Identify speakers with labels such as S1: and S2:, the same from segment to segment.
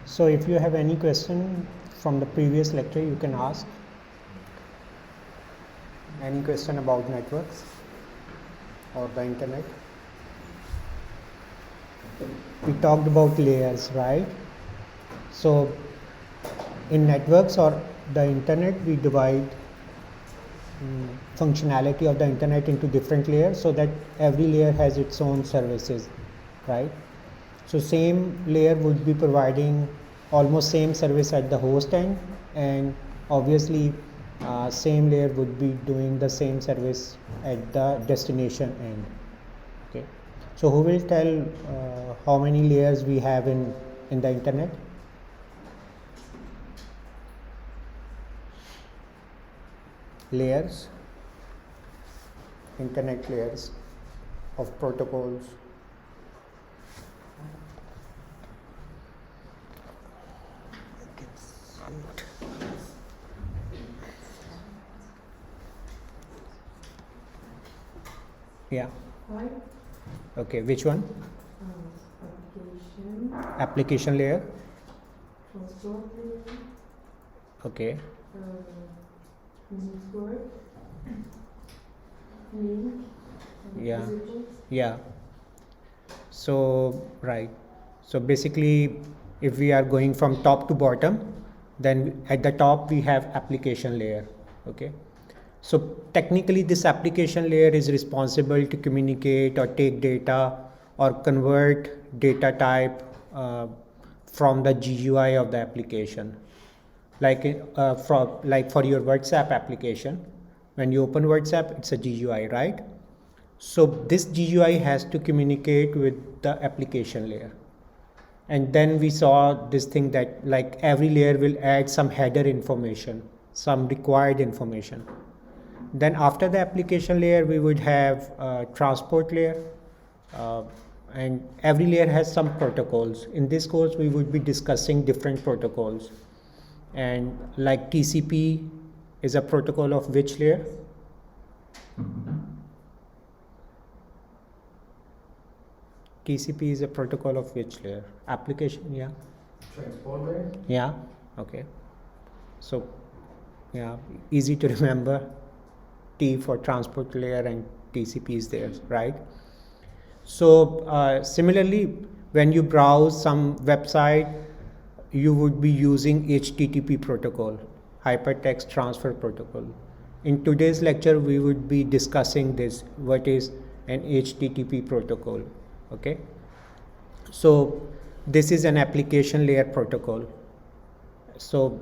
S1: So if you have any question from the previous lecture, you can ask. Any question about networks or the internet? We talked about layers, right? So in networks or the internet, we divide functionality of the internet into different layers so that every layer has its own services, right? So same layer would be providing almost same service at the host end, and obviously same layer would be doing the same service at the destination end. Okay, so who will tell how many layers we have in the internet? Layers, internet layers of protocols. Yeah.
S2: Five.
S1: Okay, which one?
S2: Application.
S1: Application layer.
S2: Transport layer.
S1: Okay.
S2: Network. Link.
S1: Yeah.
S2: Visitors.
S1: Yeah. So right. So basically, if we are going from top to bottom, then at the top we have application layer. Okay. So technically this application layer is responsible to communicate or take data or convert data type from the GUI of the application. Like for your WhatsApp application, when you open WhatsApp, it's a GUI, right? So this GUI has to communicate with the application layer. And then we saw this thing that like every layer will add some header information, some required information. Then after the application layer, we would have a transport layer, and every layer has some protocols. In this course, we would be discussing different protocols. And like TCP is a protocol of which layer? TCP is a protocol of which layer? Application, yeah.
S3: Transport layer?
S1: Yeah, okay. So, yeah, easy to remember. T for transport layer and TCP is there, right? So, similarly, when you browse some website, you would be using HTTP protocol, Hypertext Transfer Protocol. In today's lecture, we would be discussing this, what is an HTTP protocol, okay? So, this is an application layer protocol. So,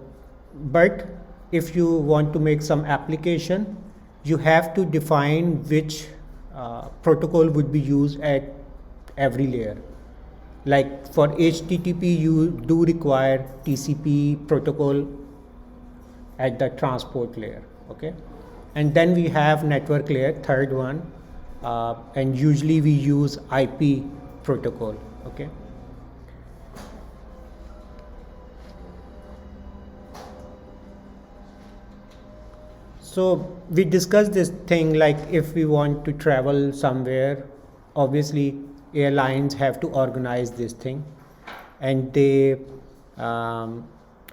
S1: but if you want to make some application, you have to define which protocol would be used at every layer. Like for HTTP, you do require TCP protocol at the transport layer, okay? And then we have network layer, third one, and usually we use IP protocol, okay? So we discussed this thing like if we want to travel somewhere, obviously airlines have to organize this thing, and they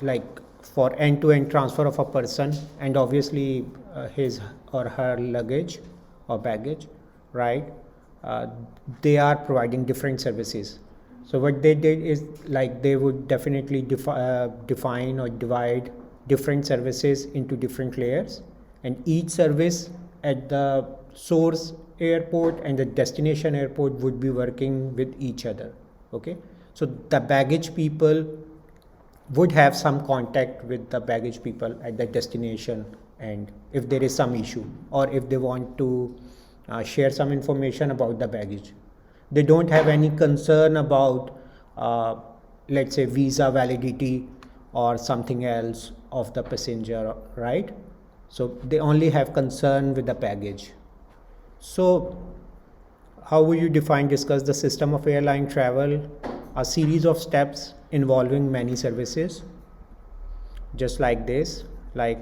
S1: like for end-to-end transfer of a person and obviously his or her luggage or baggage, right? They are providing different services. So what they did is like they would definitely define or divide different services into different layers, and each service at the source airport and the destination airport would be working with each other, okay? So the baggage people would have some contact with the baggage people at the destination, and if there is some issue or if they want to share some information about the baggage, they don't have any concern about let's say visa validity or something else of the passenger, right? So they only have concern with the baggage. So how would you discuss the system of airline travel? A series of steps involving many services, just like this. Like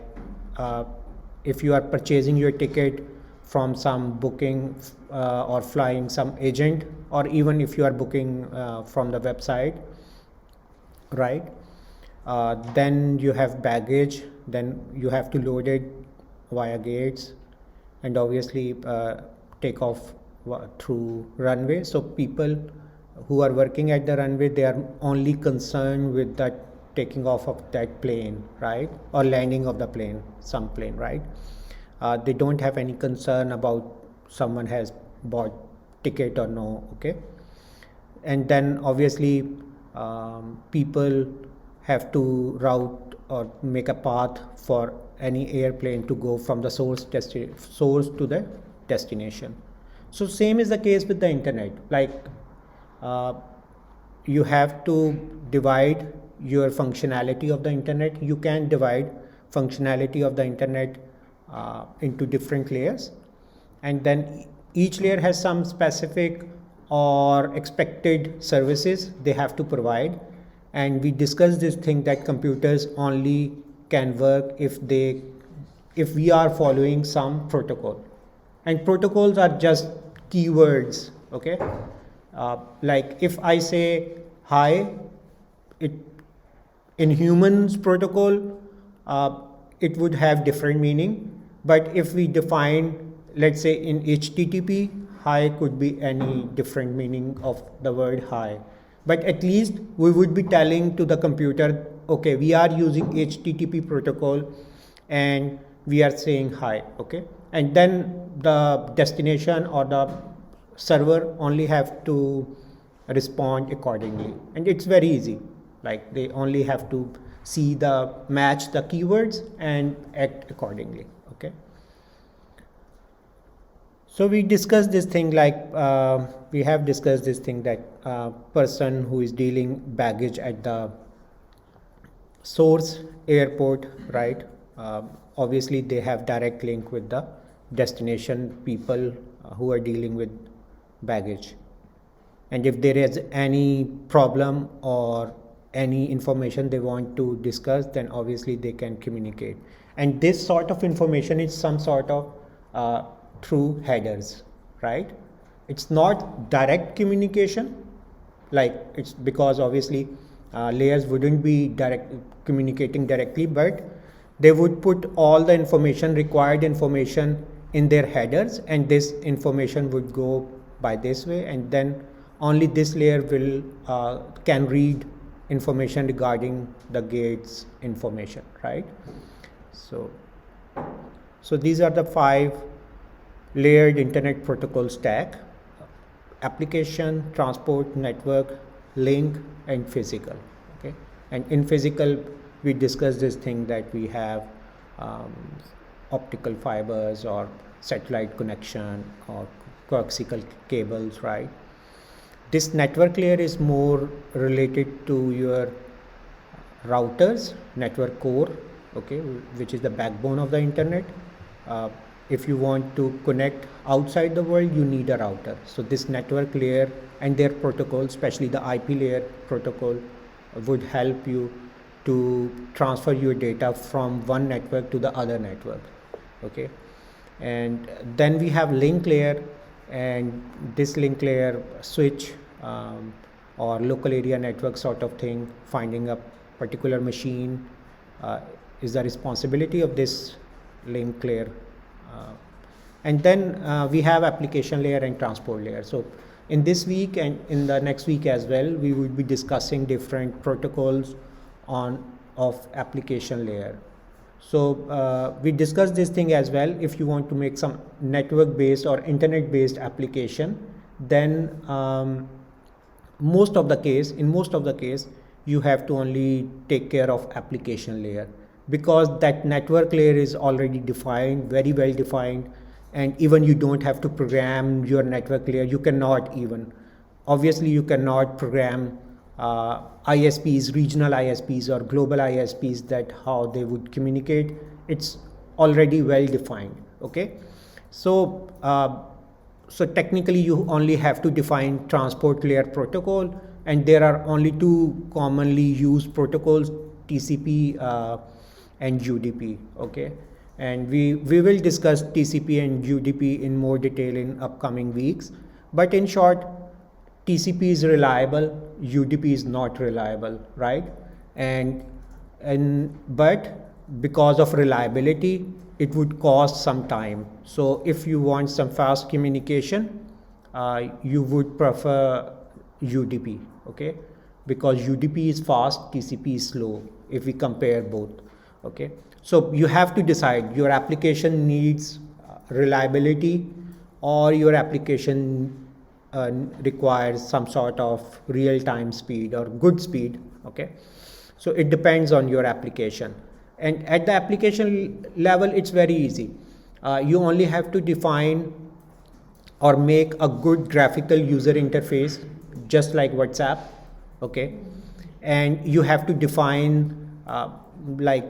S1: if you are purchasing your ticket from some booking or flying some agent, or even if you are booking from the website, right? Then you have baggage, then you have to load it via gates, and obviously take off through runway. So people who are working at the runway, they are only concerned with that taking off of that plane, right, or landing of the plane, some plane, right? They don't have any concern about someone has bought ticket or no, okay? And then obviously people have to route or make a path for any airplane to go from the source to the destination. So same is the case with the internet. Like you have to divide your functionality of the internet. You can divide functionality of the internet into different layers, and then each layer has some specific or expected services they have to provide. And we discussed this thing that computers only can work if we are following some protocol, and protocols are just keywords, okay? Like if I say hi, it in humans protocol it would have different meaning, but if we define, let's say in HTTP, hi could be any different meaning of the word hi, but at least we would be telling to the computer, okay, we are using HTTP protocol and we are saying hi, okay? And then the destination or the server only have to respond accordingly, and it's very easy. Like they only have to match the keywords and act accordingly, okay? So we discussed this thing, like we have discussed this thing that person who is dealing baggage at the source airport, right? Obviously they have direct link with the destination people who are dealing with baggage. And if there is any problem or any information they want to discuss, then obviously they can communicate. And this sort of information is some sort of through headers, right? It's not direct communication, like it's because obviously layers wouldn't be communicating directly, but they would put all the required information in their headers, and this information would go by this way, and then only this layer will can read information regarding the gates information, right? So these are the 5 layered internet protocol stack: application, transport, network, link, and physical, okay? And in physical we discussed this thing that we have optical fibers or satellite connection or coaxial cables, right? This network layer is more related to your routers, network core, okay, which is the backbone of the internet. If you want to connect outside the world, you need a router. So this network layer and their protocol, especially the IP layer protocol, would help you to transfer your data from one network to the other network, okay? And then we have link layer, and this link layer switch or local area network sort of thing, finding a particular machine is the responsibility of this link layer. And then we have application layer and transport layer. So in this week and in the next week as well, we will be discussing different protocols of application layer. So we discussed this thing as well. If you want to make some network based or internet based application, then in most of the case you have to only take care of application layer, because that network layer is already defined, very well defined, and even you don't have to program your network layer. You cannot program ISPs, regional ISPs or global ISPs, that how they would communicate. It's already well defined, okay? So technically you only have to define transport layer protocol, and there are only 2 commonly used protocols, TCP and UDP, okay? And we will discuss TCP and UDP in more detail in upcoming weeks, but in short, TCP is reliable UDP is not reliable, right? But because of reliability, it would cost some time. So if you want some fast communication, you would prefer UDP, okay? Because UDP is fast, TCP is slow if we compare both, okay? So you have to decide your application needs reliability or your application requires some sort of real-time speed or good speed, okay? So it depends on your application. And at the application level, it's very easy. You only have to define or make a good graphical user interface, just like WhatsApp, okay? And you have to define like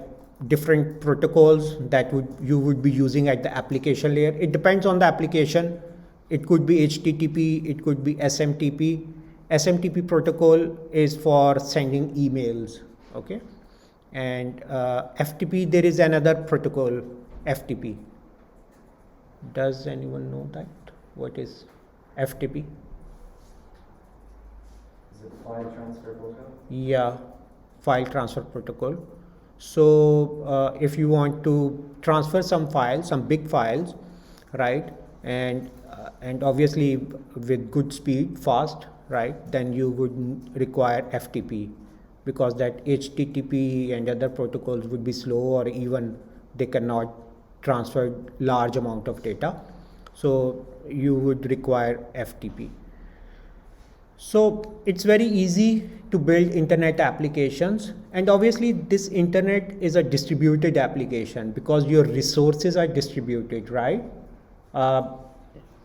S1: different protocols that you would be using at the application layer. It depends on the application. It could be HTTP, it could be SMTP. SMTP protocol is for sending emails, okay? And FTP, there is another protocol, FTP. Does anyone know that? What is FTP?
S3: Is it file transfer protocol?
S1: Yeah, file transfer protocol. So if you want to transfer some files, some big files, right, and obviously with good speed, fast, right, then you would require FTP, because that HTTP and other protocols would be slow, or even they cannot transfer large amount of data. So you would require FTP. So it's very easy to build internet applications, and obviously this internet is a distributed application because your resources are distributed, right?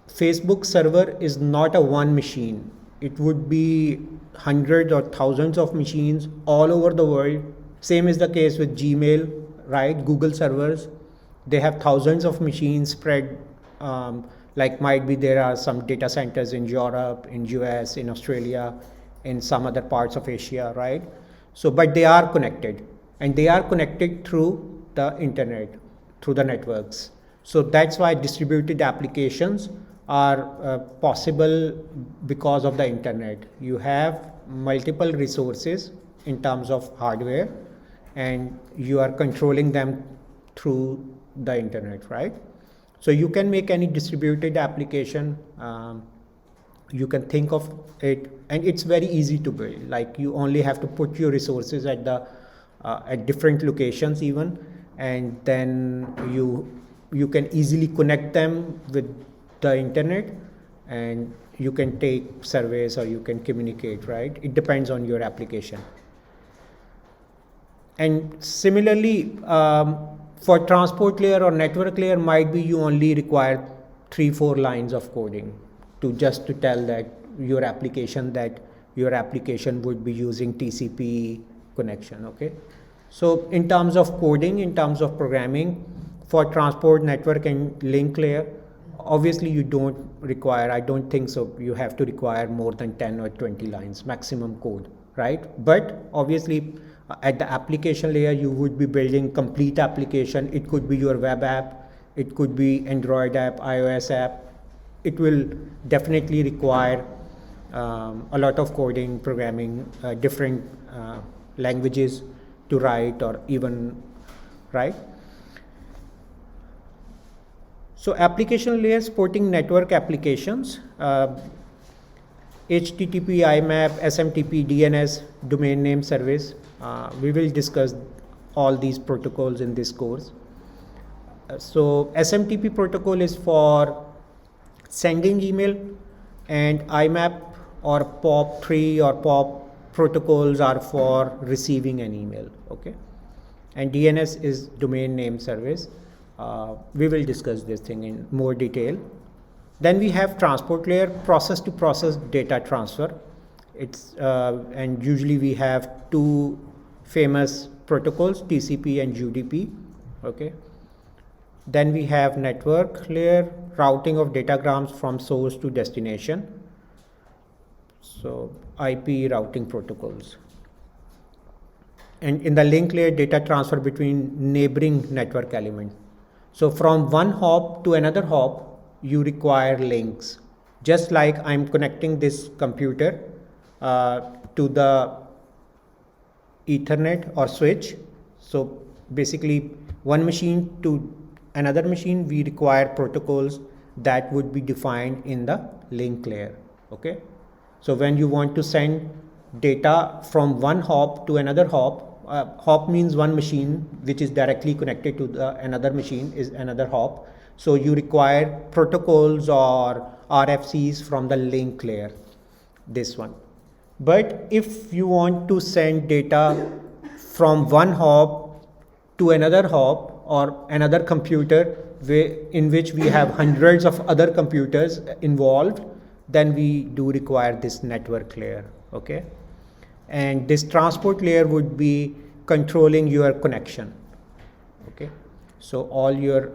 S1: Facebook server is not a one machine. It would be hundreds or thousands of machines all over the world. Same is the case with Gmail, right? Google servers, they have thousands of machines spread, like might be there are some data centers in Europe, in US, in Australia, in some other parts of Asia, right? So, but they are connected, and they are connected through the internet, through the networks. So that's why distributed applications are possible because of the internet. You have multiple resources in terms of hardware, and you are controlling them through the internet, right? So you can make any distributed application. You can think of it, and it's very easy to build. Like, you only have to put your resources at the at different locations even, and then you can easily connect them with the internet, and you can take surveys or you can communicate, right? It depends on your application. And similarly, for transport layer or network layer, might be you only require 3-4 lines of coding to tell that your application would be using TCP connection, okay? So in terms of coding, in terms of programming, for transport, network and link layer, obviously you don't require, I don't think so, you have to require more than 10 or 20 lines maximum code, right? But obviously at the application layer, you would be building complete application. It could be your web app, it could be Android app, iOS app. It will definitely require a lot of coding, programming, different languages to write, or even, right? So application layer supporting network applications, HTTP, IMAP, SMTP, DNS, domain name service. We will discuss all these protocols in this course. So SMTP protocol is for sending email, and IMAP or POP3 or POP protocols are for receiving an email, okay? And DNS is domain name service. We will discuss this thing in more detail. Then we have transport layer, process to process data transfer. It's and usually we have two famous protocols, TCP and UDP, okay? Then we have network layer, routing of datagrams from source to destination. So IP routing protocols. And in the link layer, data transfer between neighboring network elements. So from one hop to another hop, you require links. Just like I'm connecting this computer to the Ethernet or switch. So basically, one machine to another machine, we require protocols that would be defined in the link layer. Okay. So when you want to send data from one hop to another hop, hop means one machine which is directly connected to another machine is another hop. So you require protocols or RFCs from the link layer, this one. But if you want to send data from one hop to another hop or another computer in which we have hundreds of other computers involved, then we do require this network layer. Okay. And this transport layer would be controlling your connection. Okay. So all your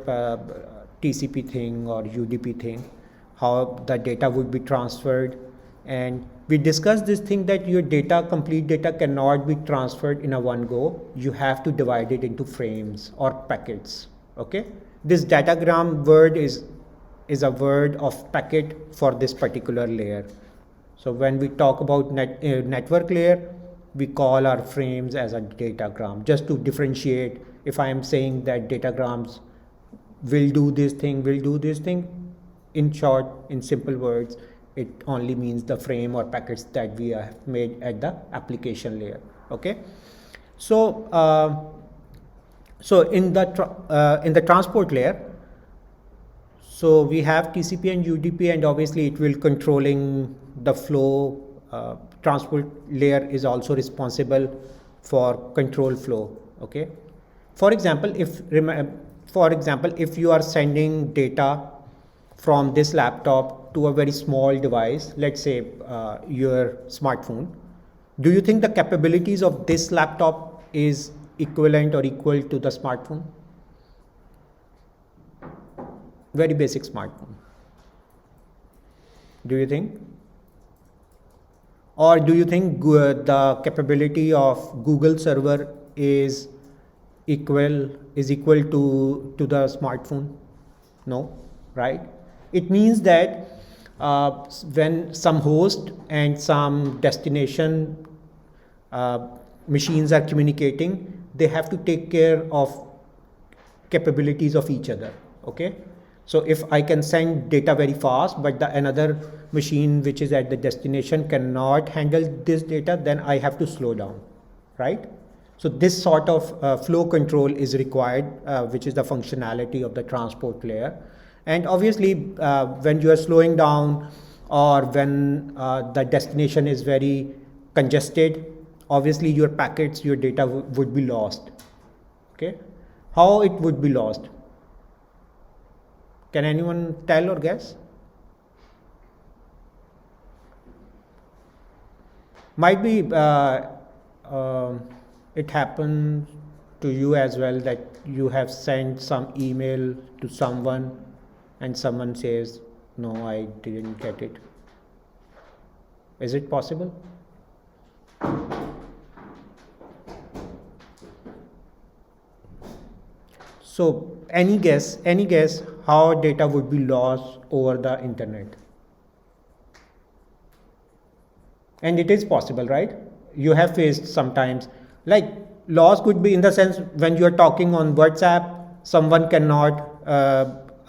S1: TCP thing or UDP thing, how the data would be transferred. And we discussed this thing that your data, complete data cannot be transferred in a one go. You have to divide it into frames or packets. Okay. This datagram word is a word of packet for this particular layer. So when we talk about network layer, we call our frames as a datagram, just to differentiate. If I am saying that datagrams will do this thing, in short, in simple words, it only means the frame or packets that we have made at the application layer. Okay. So in the transport layer, so we have TCP and UDP, and obviously it will controlling the flow. Transport layer is also responsible for control flow. Okay. For example, if you are sending data from this laptop to a very small device, let's say your smartphone, do you think the capabilities of this laptop is equivalent or equal to the smartphone? Very basic smartphone. Do you think? Or do you think the capability of Google server is equal to the smartphone? No, right? It means that when some host and some destination machines are communicating, they have to take care of capabilities of each other. Okay. So if I can send data very fast, but another machine which is at the destination cannot handle this data, then I have to slow down, right? So this sort of flow control is required, which is the functionality of the transport layer. And obviously, when you are slowing down or when the destination is very congested, obviously your packets, your data would be lost. Okay, how it would be lost? Can anyone tell or guess? Might be it happened to you as well, that you have sent some email to someone and someone says, no, I didn't get it. Is it possible? So any guess how data would be lost over the internet? And it is possible, right? You have faced sometimes, like loss could be in the sense when you are talking on WhatsApp, someone cannot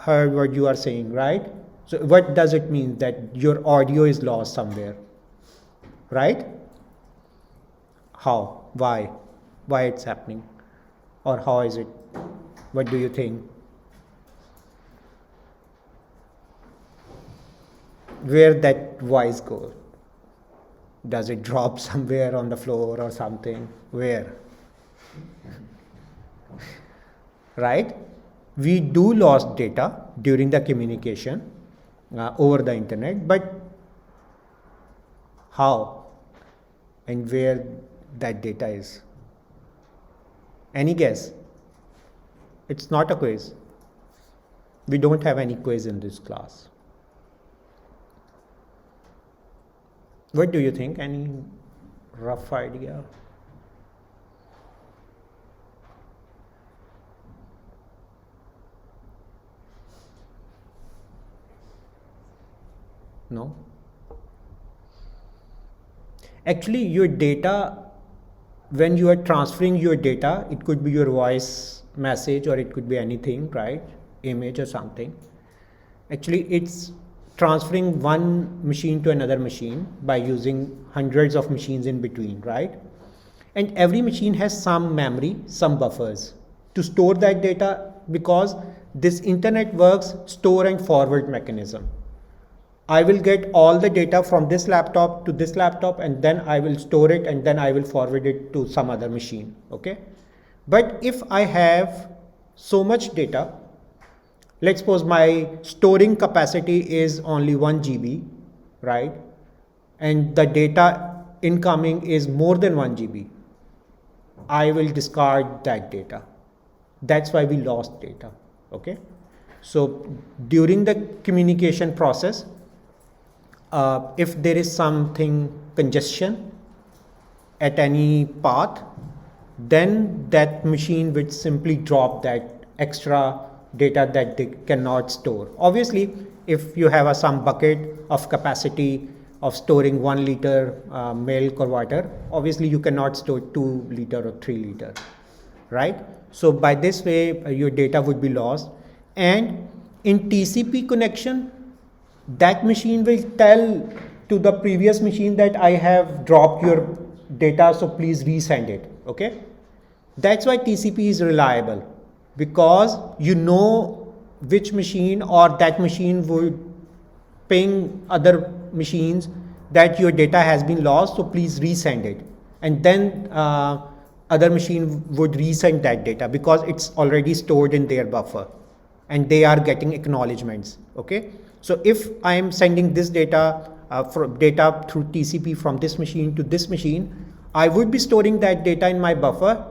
S1: hear what you are saying, right? So what does it mean? That your audio is lost somewhere, right? How? Why? Why it's happening? Or how is it? What do you think? Where that voice goes? Does it drop somewhere on the floor or something? Where? Right? We do lost data during the communication over the internet, but how and where that data is? Any guess? It's not a quiz. We don't have any quiz in this class. What do you think? Any rough idea? No? Actually, your data, when you are transferring your data, it could be your voice message or it could be anything, right? Image or something. Actually, it's transferring one machine to another machine by using hundreds of machines in between, right? And every machine has some memory, some buffers to store that data, because this internet works store and forward mechanism. I will get all the data from this laptop to this laptop, and then I will store it, and then I will forward it to some other machine, okay? But if I have so much data, let's suppose my storing capacity is only 1 GB, right? And the data incoming is more than 1 GB. I will discard that data. That's why we lost data, okay? So during the communication process, if there is something congestion at any path, then that machine would simply drop that extra data that they cannot store. Obviously, if you have some bucket of capacity of storing 1 liter milk or water, obviously you cannot store 2 liter or 3 liter, right? So by this way, your data would be lost. And in TCP connection, that machine will tell to the previous machine that I have dropped your data, so please resend it, okay? That's why TCP is reliable, because you know which machine or that machine would ping other machines that your data has been lost, so please resend it. And then other machine would resend that data because it's already stored in their buffer and they are getting acknowledgements, okay? So if I am sending this data data through TCP from this machine to this machine, I would be storing that data in my buffer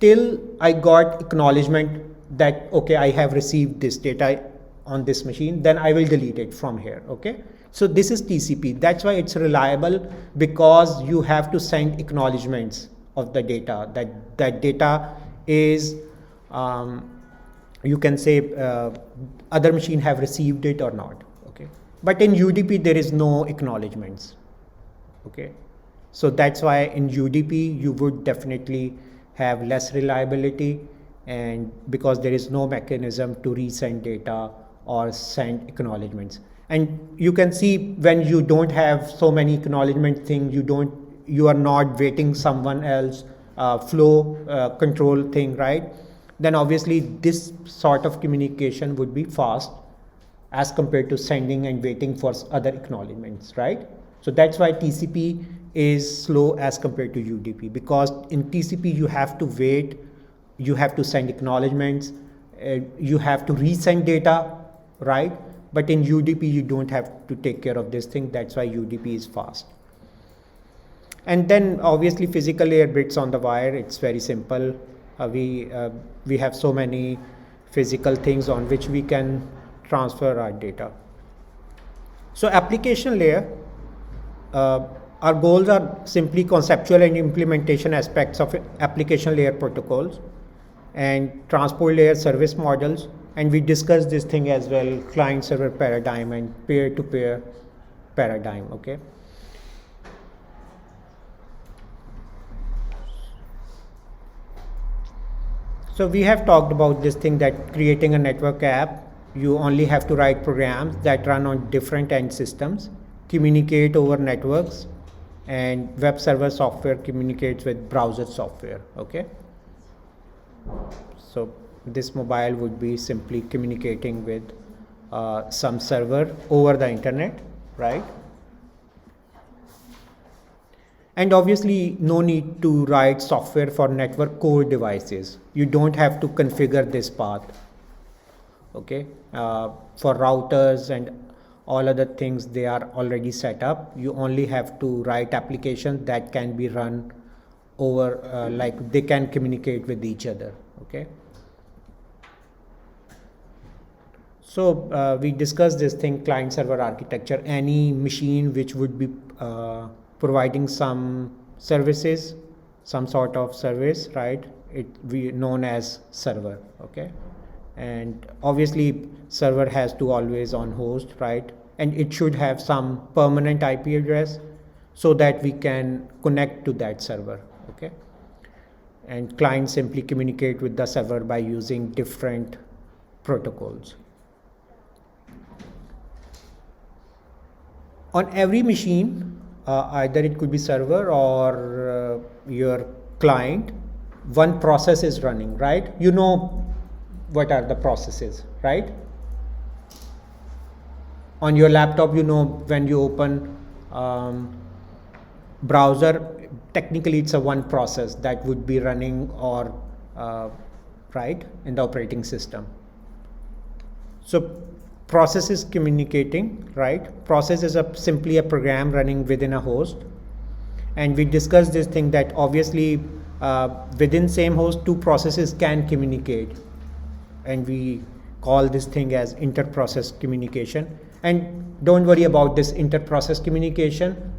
S1: till I got acknowledgement that, okay, I have received this data on this machine, then I will delete it from here, okay? So this is TCP. That's why it's reliable, because you have to send acknowledgements of the data, that data is, you can say other machine have received it or not, okay? But in UDP there is no acknowledgements, okay? So that's why in UDP you would definitely have less reliability, and because there is no mechanism to resend data or send acknowledgements. And you can see when you don't have so many acknowledgement thing, you are not waiting someone else flow control thing, right? Then obviously this sort of communication would be fast as compared to sending and waiting for other acknowledgements, right? So that's why TCP is slow as compared to UDP, because in TCP you have to wait, you have to send acknowledgements, you have to resend data, right? But in UDP you don't have to take care of this thing. That's why UDP is fast. And then obviously physical layer bits on the wire, it's very simple. We have so many physical things on which we can transfer our data. So application layer, our goals are simply conceptual and implementation aspects of application layer protocols and transport layer service models. And we discussed this thing as well, client server paradigm and peer-to-peer paradigm, okay? So we have talked about this thing that creating a network app, you only have to write programs that run on different end systems, communicate over networks, and web server software communicates with browser software, okay? So this mobile would be simply communicating with some server over the internet, right? And obviously no need to write software for network core devices. You don't have to configure this path, okay? For routers and all other things, they are already set up. You only have to write applications that can be run over, like they can communicate with each other, okay? So we discussed this thing, client server architecture. Any machine which would be providing some services, some sort of service, right? We known as server, okay? And obviously server has to always on host, right? And it should have some permanent IP address. so that we can connect to that server, okay? And clients simply communicate with the server by using different protocols. On every machine, either it could be server or your client, one process is running, right? You know what are the processes, right? On your laptop, you know, when you open browser, technically it's a one process that would be running or right in the operating system. So process is communicating, right? Process is simply a program running within a host, and we discussed this thing that obviously within same host two processes can communicate, and we call this thing as inter-process communication. And don't worry about this inter-process communication.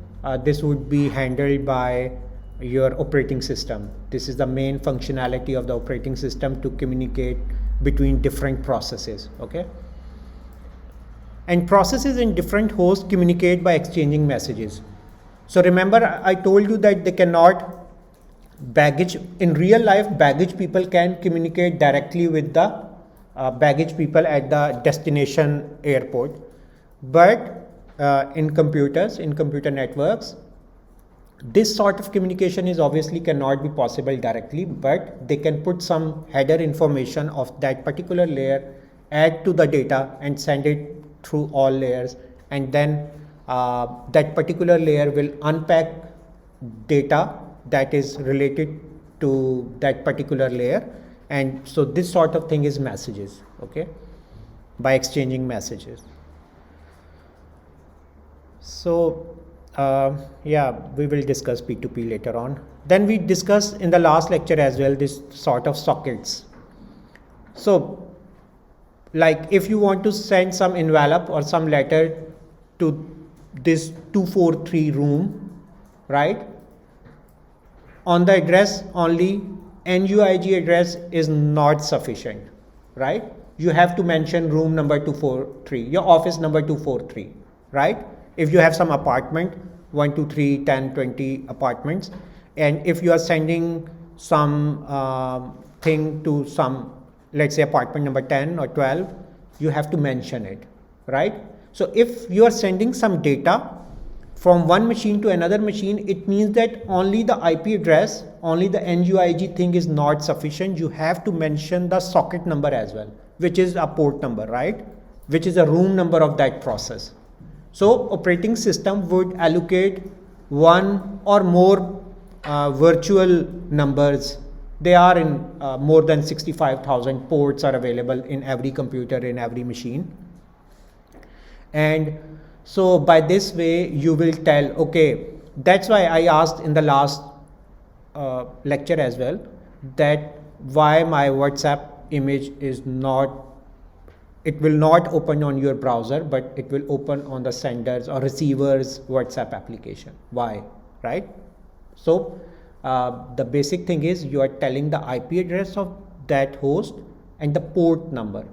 S1: This would be handled by your operating system. This is the main functionality of the operating system, to communicate between different processes, okay? And processes in different hosts communicate by exchanging messages. So remember, I told you that they cannot baggage. In real life, baggage people can communicate directly with the baggage people at the destination airport. But in computers, in computer networks, this sort of communication is obviously cannot be possible directly, but they can put some header information of that particular layer, add to the data and send it through all layers, and then that particular layer will unpack data that is related to that particular layer. And so this sort of thing is messages, okay, by exchanging messages. So yeah, we will discuss P2P later on. Then we discussed in the last lecture as well this sort of sockets. So like if you want to send some envelope or some letter to this 243 room, right? On the address only, NUIG address is not sufficient, right? You have to mention room number 243, your office number 243, right? If you have some apartment, 1, 2, 3, 10, 20 apartments, and if you are sending some thing to some, let's say apartment number 10 or 12, you have to mention it, right? So if you are sending some data from one machine to another machine, it means that only the IP address, only the NUIG thing is not sufficient. You have to mention the socket number as well, which is a port number, right? Which is a room number of that process. So operating system would allocate one or more virtual numbers. They are in more than 65,000 ports are available in every computer, in every machine. And so by this way, you will tell, okay, that's why I asked in the last lecture as well, that why my WhatsApp image is not, it will not open on your browser, but it will open on the sender's or receiver's WhatsApp application. Why, right? So the basic thing is you are telling the IP address of that host and the port number,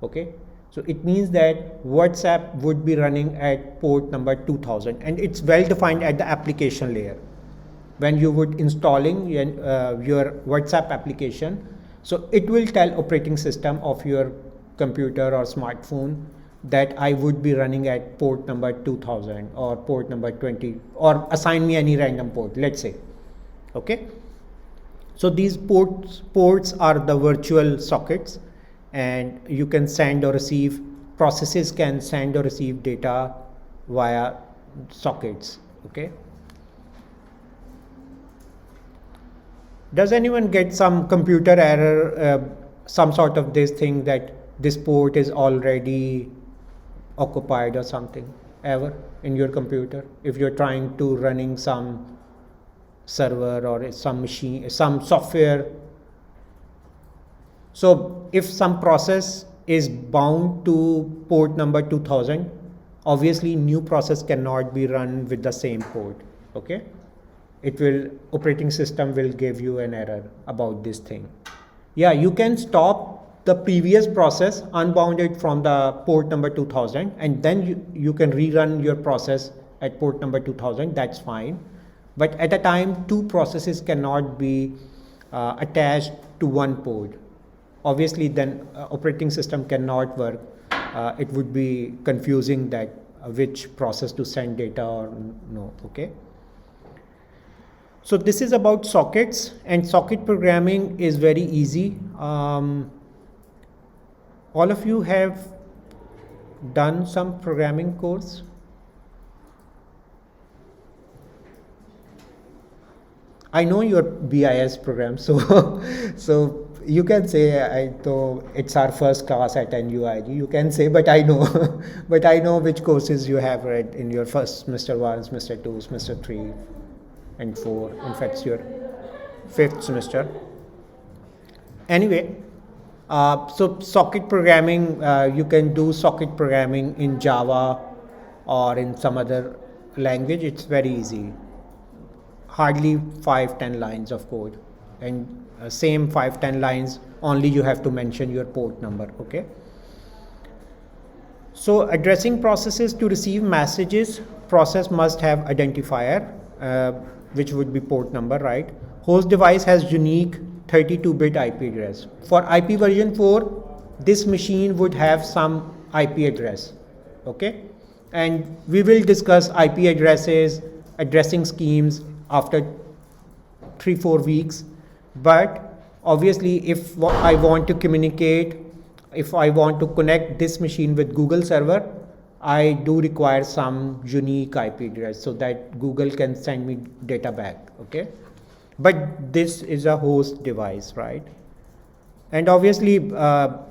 S1: okay? So it means that WhatsApp would be running at port number 2000, and it's well defined at the application layer. When you would installing your WhatsApp application, so it will tell operating system of your computer or smartphone that I would be running at port number 2000 or port number 20, or assign me any random port, let's say, okay? So these ports are the virtual sockets, and you can send or receive, processes can send or receive data via sockets, okay? Does anyone get some computer error, some sort of this thing that this port is already occupied or something ever in your computer? If you're trying to running some server or some machine, some software. So if some process is bound to port number 2000, obviously new process cannot be run with the same port, okay? It will, operating system will give you an error about this thing. Yeah, you can stop the previous process, unbound it from the port number 2000, and then you can rerun your process at port number 2000, that's fine. But at a time, two processes cannot be attached to one port. Obviously, then operating system cannot work. It would be confusing that which process to send data or no, okay? So this is about sockets, and socket programming is very easy. All of you have done some programming course? I know your BIS program, so so you can say, though it's our first class at NUIG, you can say, but I know, but I know which courses you have read in your first semester 1, semester 2, semester 3, and 4. In fact, it's your 5th semester. Anyway, so socket programming, you can do socket programming in Java or in some other language. It's very easy. Hardly 5-10 lines of code, and same 5-10 lines, only you have to mention your port number, okay? So addressing processes to receive messages, process must have identifier, which would be port number, right? Host device has unique 32-bit IP address. For IP version 4, this machine would have some IP address, okay? And we will discuss IP addresses, addressing schemes after 3-4 weeks. But obviously, if I want to communicate, if I want to connect this machine with Google server, I do require some unique IP address so that Google can send me data back, okay? But this is a host device, right? And obviously, for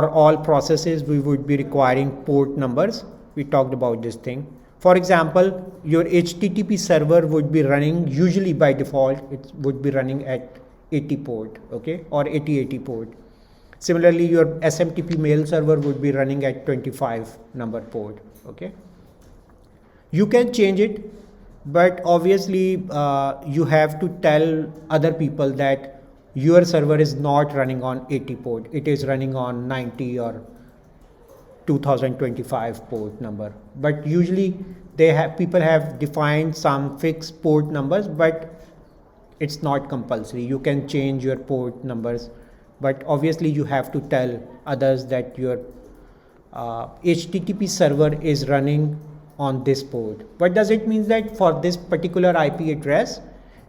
S1: all processes, we would be requiring port numbers. We talked about this thing. For example, your HTTP server would be running, usually by default, it would be running at 80 port, okay, or 8080 port. Similarly, your SMTP mail server would be running at 25 number port, okay. You can change it, but obviously you have to tell other people that your server is not running on 80 port, it is running on 90 or 2025 port number. But usually people have defined some fixed port numbers, but it's not compulsory. You can change your port numbers, but obviously you have to tell others that your HTTP server is running on this port. What does it mean? That for this particular IP address,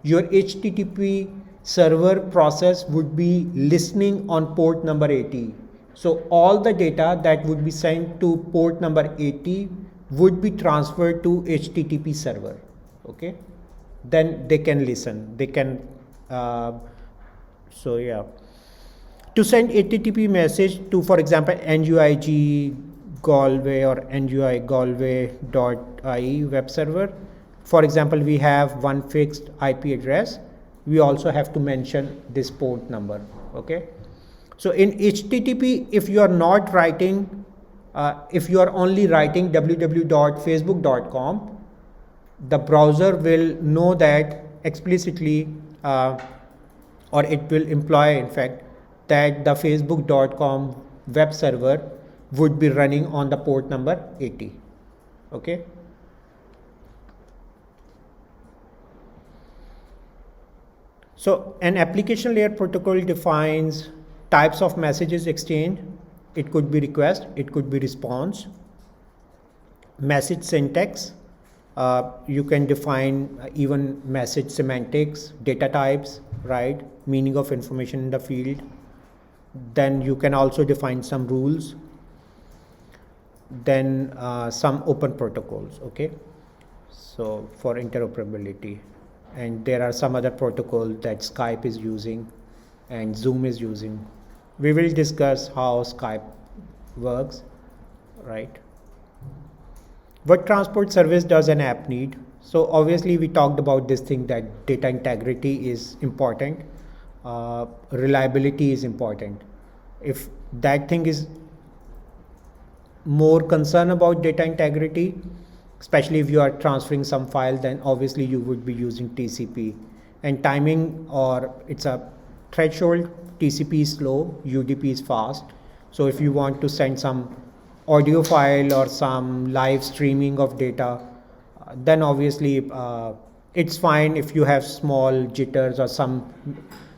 S1: your HTTP server process would be listening on port number 80. So all the data that would be sent to port number 80 would be transferred to HTTP server, okay? Then they can listen, they can, so yeah. To send HTTP message to, for example, NUIG Galway or NUI Galway.ie web server, for example, we have one fixed IP address. We also have to mention this port number, okay? So in HTTP, if you are not writing, if you are only writing www.facebook.com, the browser will know that explicitly, or it will imply, in fact, that the facebook.com web server would be running on the port number 80, okay? So an application layer protocol defines types of messages exchanged. It could be request, it could be response, message syntax. You can define even message semantics, data types, right? Meaning of information in the field. Then you can also define some rules. Then some open protocols, okay? So for interoperability. And there are some other protocols that Skype is using and Zoom is using. We will discuss how Skype works, right? What transport service does an app need? So obviously we talked about this thing that data integrity is important, reliability is important. If that thing is more concerned about data integrity, especially if you are transferring some file, then obviously you would be using TCP. And timing, or it's a threshold, TCP is slow, UDP is fast. So if you want to send some audio file or some live streaming of data, then obviously it's fine if you have small jitters or some,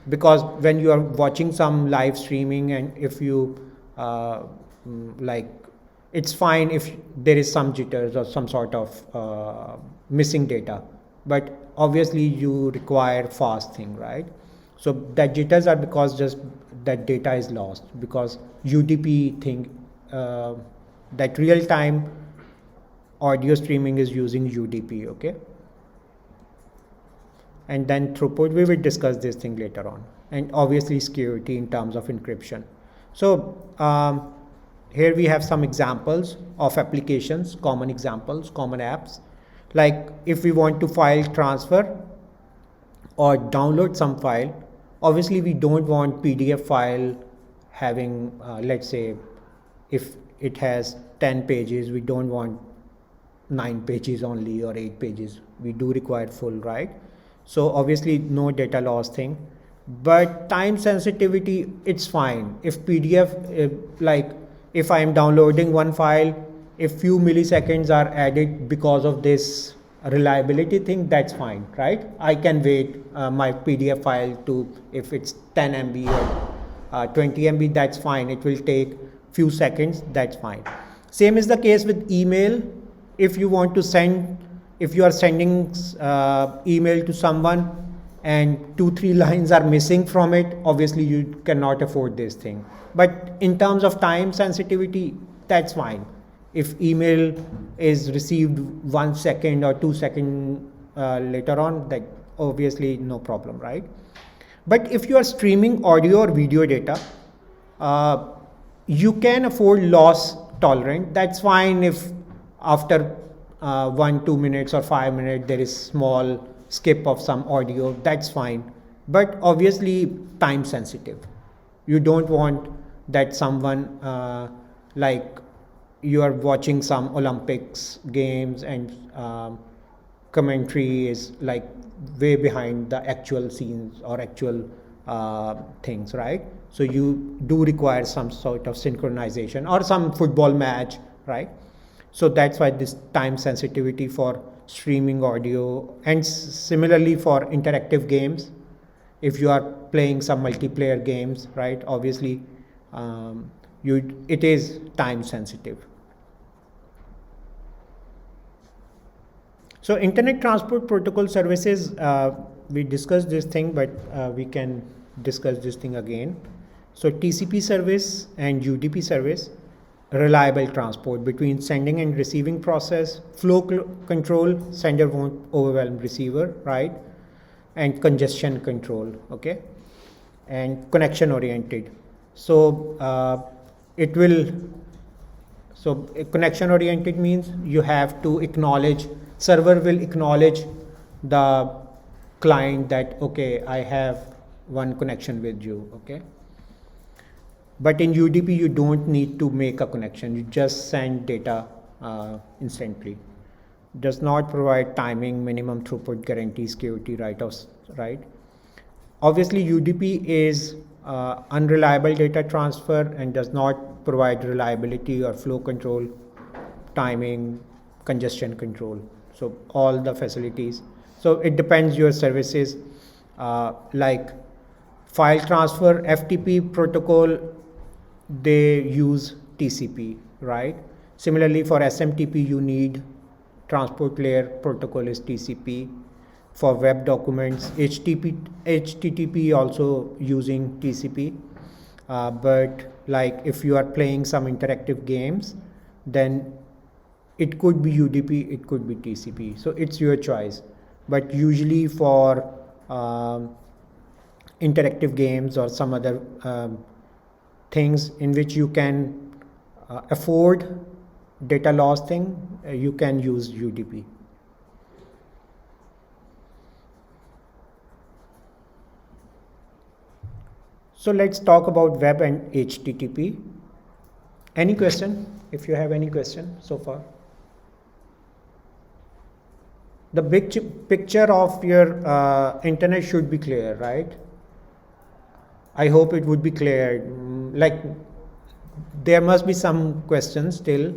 S1: because when you are watching some live streaming and if you like, it's fine if there is some jitters or some sort of missing data, but obviously you require fast thing, right? So that jitters are because just that data is lost, because UDP thing, that real time audio streaming is using UDP, okay? And then throughput, we will discuss this thing later on, and obviously security in terms of encryption. So here we have some examples of applications, common examples, common apps. Like if we want to file transfer or download some file, obviously we don't want PDF file having, let's say, if it has 10 pages, we don't want 9 pages only or 8 pages. We do require full, right? So obviously no data loss thing, but time sensitivity, it's fine. If PDF, like if I am downloading one file, if few milliseconds are added because of this reliability thing, that's fine, right? I can wait my PDF file to, if it's 10 MB or 20 MB, that's fine. It will take few seconds, that's fine. Same is the case with email. If you want to send, if you are sending email to someone and 2-3 lines are missing from it, obviously you cannot afford this thing. But in terms of time sensitivity, that's fine. If email is received 1 second or 2 seconds later on, that obviously no problem, right? But if you are streaming audio or video data, you can afford loss tolerant. That's fine if after 1-2 minutes or 5 minutes there is small skip of some audio, that's fine. But obviously time sensitive. You don't want that someone like you are watching some Olympics games and commentary is like way behind the actual scenes or actual things, right? So you do require some sort of synchronization, or some football match, right? So that's why this time sensitivity for streaming audio, and similarly for interactive games. If you are playing some multiplayer games, right, obviously it is time sensitive. So internet transport protocol services, we discussed this thing, but we can discuss this thing again. So TCP service and UDP service, reliable transport between sending and receiving process, flow control, sender won't overwhelm receiver, right? And congestion control, okay? And connection oriented. So connection oriented means you have to acknowledge, server will acknowledge the client that, okay, I have one connection with you, okay? But in UDP, you don't need to make a connection. You just send data instantly. Does not provide timing, minimum throughput, guarantee security, right? Obviously, UDP is unreliable data transfer and does not provide reliability or flow control, timing, congestion control. So all the facilities. So it depends your services, like file transfer, FTP protocol, they use TCP, right? Similarly for SMTP, you need transport layer protocol is TCP. For web documents, HTTP also using TCP. But like if you are playing some interactive games, then it could be UDP, it could be TCP. So it's your choice. But usually for interactive games or some other things in which you can afford data loss thing, you can use UDP. So let's talk about web and HTTP. Any question? If you have any question so far. The big picture of your internet should be clear, right? I hope it would be clear. Like there must be some questions still,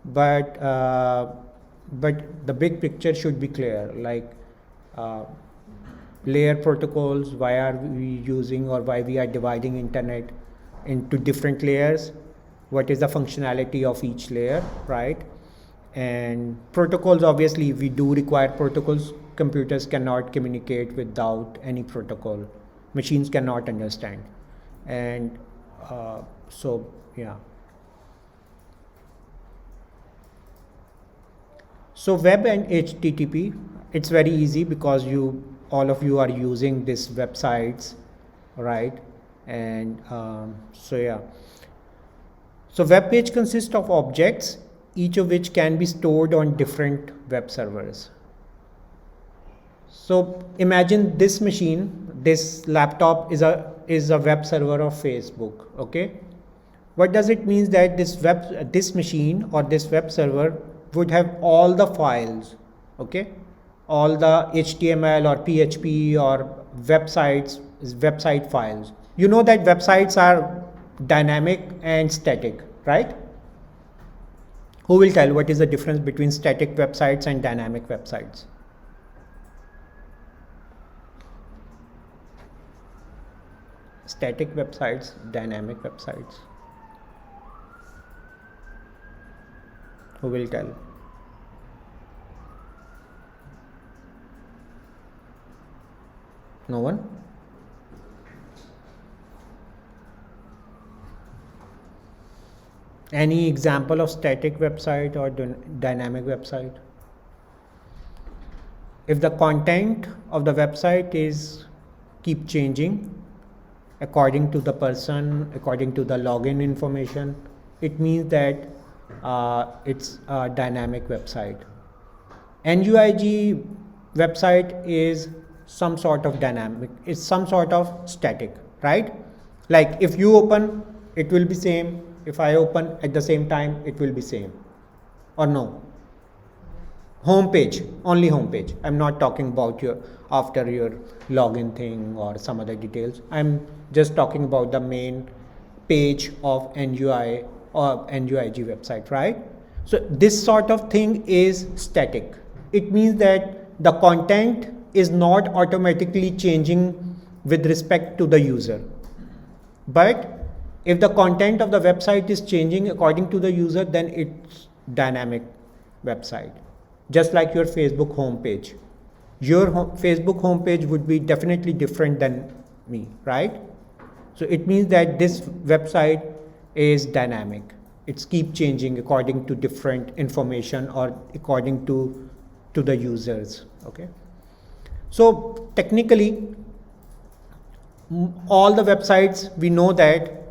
S1: but the big picture should be clear, like layer protocols, why are we using or why we are dividing internet into different layers, what is the functionality of each layer, right? And protocols, obviously we do require protocols. Computers cannot communicate without any protocol, machines cannot understand. And so yeah, so web and HTTP, it's very easy because all of you are using these websites, right? And so yeah, so web page consists of objects, each of which can be stored on different web servers. So imagine this machine, this laptop is a web server of Facebook, okay? What does it mean that this machine or this web server would have all the files, okay? All the HTML or PHP or website files. You know that websites are dynamic and static, right? Who will tell what is the difference between static websites and dynamic websites? Static websites, dynamic websites. Who will tell? No one? Any example of static website or dynamic website? If the content of the website is keep changing according to the person, according to the login information, it means that it's a dynamic website. NUIG website is some sort of dynamic, it's some sort of static, right? Like if you open, it will be same. If I open at the same time, it will be same. Or no? Home page, only home page. I'm not talking about after your login thing or some other details. I'm just talking about the main page of NUI or NUIG website, right? So this sort of thing is static. It means that the content is not automatically changing with respect to the user. But if the content of the website is changing according to the user, then it's dynamic website. Just like your Facebook homepage. Your Facebook homepage would be definitely different than me, right? So it means that this website is dynamic. It's keep changing according to different information or according to the users, okay? So technically, all the websites, we know that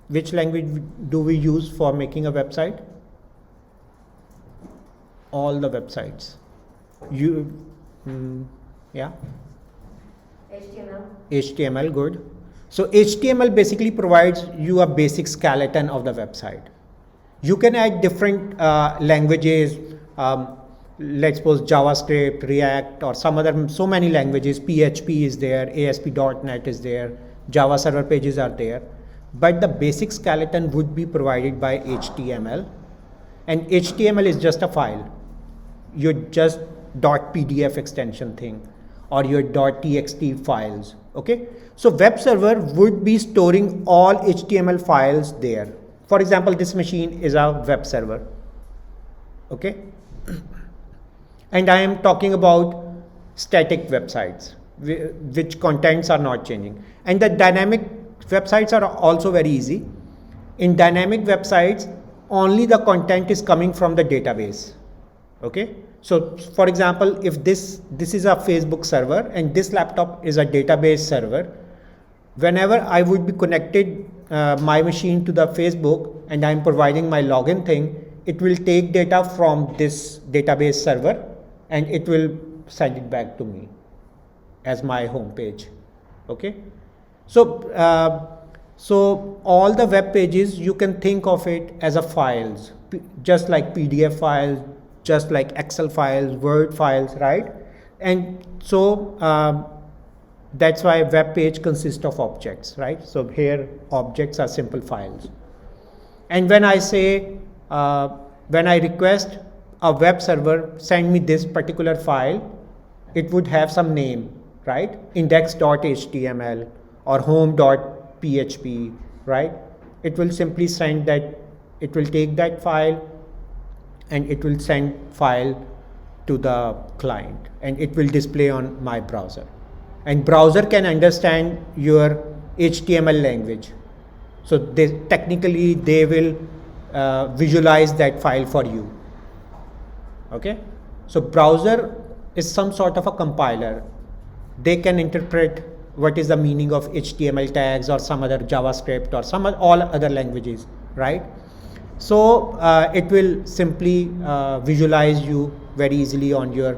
S1: which language do we use for making a website? All the websites. Yeah?
S2: HTML.
S1: HTML, good. So HTML basically provides you a basic skeleton of the website. You can add different languages, let's suppose JavaScript, React, or some other, so many languages. PHP is there, ASP.NET is there, Java server pages are there. But the basic skeleton would be provided by HTML. And HTML is just a file. Your just .pdf extension thing or your .txt files, okay? So web server would be storing all HTML files there. For example, this machine is a web server, okay? And I am talking about static websites, which contents are not changing. And the dynamic websites are also very easy. In dynamic websites, only the content is coming from the database, okay? So for example, if this is a Facebook server and this laptop is a database server, whenever I would be connected my machine to the Facebook and I'm providing my login thing, it will take data from this database server and it will send it back to me as my home page, okay? So so all the web pages, you can think of it as a files, just like PDF files, just like Excel files, Word files, right? And so That's why web page consists of objects, right? So here objects are simple files. And when I say, when I request a web server send me this particular file, it would have some name, right? Index.html or home.php, right? It will simply send that, it will take that file and it will send file to the client and it will display on my browser. And browser can understand your HTML language. So technically they will visualize that file for you. Okay, so browser is some sort of a compiler. They can interpret what is the meaning of HTML tags or some other JavaScript or some all other languages, right? So it will simply visualize you very easily on your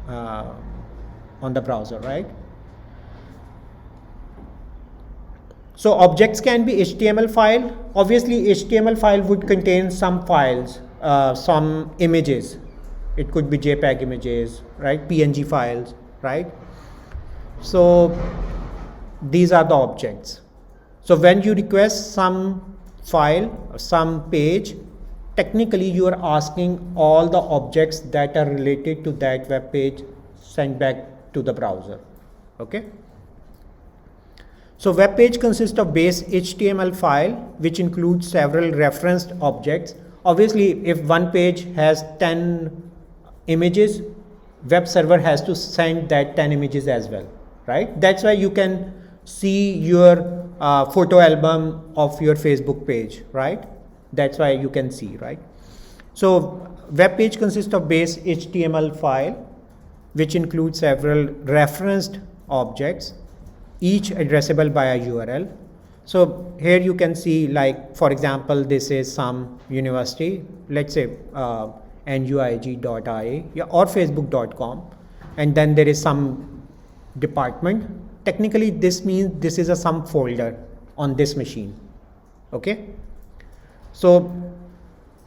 S1: on the browser, right? So objects can be HTML file. Obviously HTML file would contain some files, some images. It could be JPEG images, right? PNG files, right? So these are the objects. So when you request some file, some page, technically you are asking all the objects that are related to that web page sent back to the browser. Okay. So web page consists of base HTML file which includes several referenced objects. Obviously if one page has 10 images, web server has to send that 10 images as well, right? That's why you can see your photo album of your Facebook page, right? That's why you can see, right? So web page consists of base HTML file which includes several referenced objects, each addressable by a URL. So here you can see, like for example, this is some university, let's say nuig.ia or facebook.com, and then there is some department. Technically this means this is a some folder on this machine. Okay, so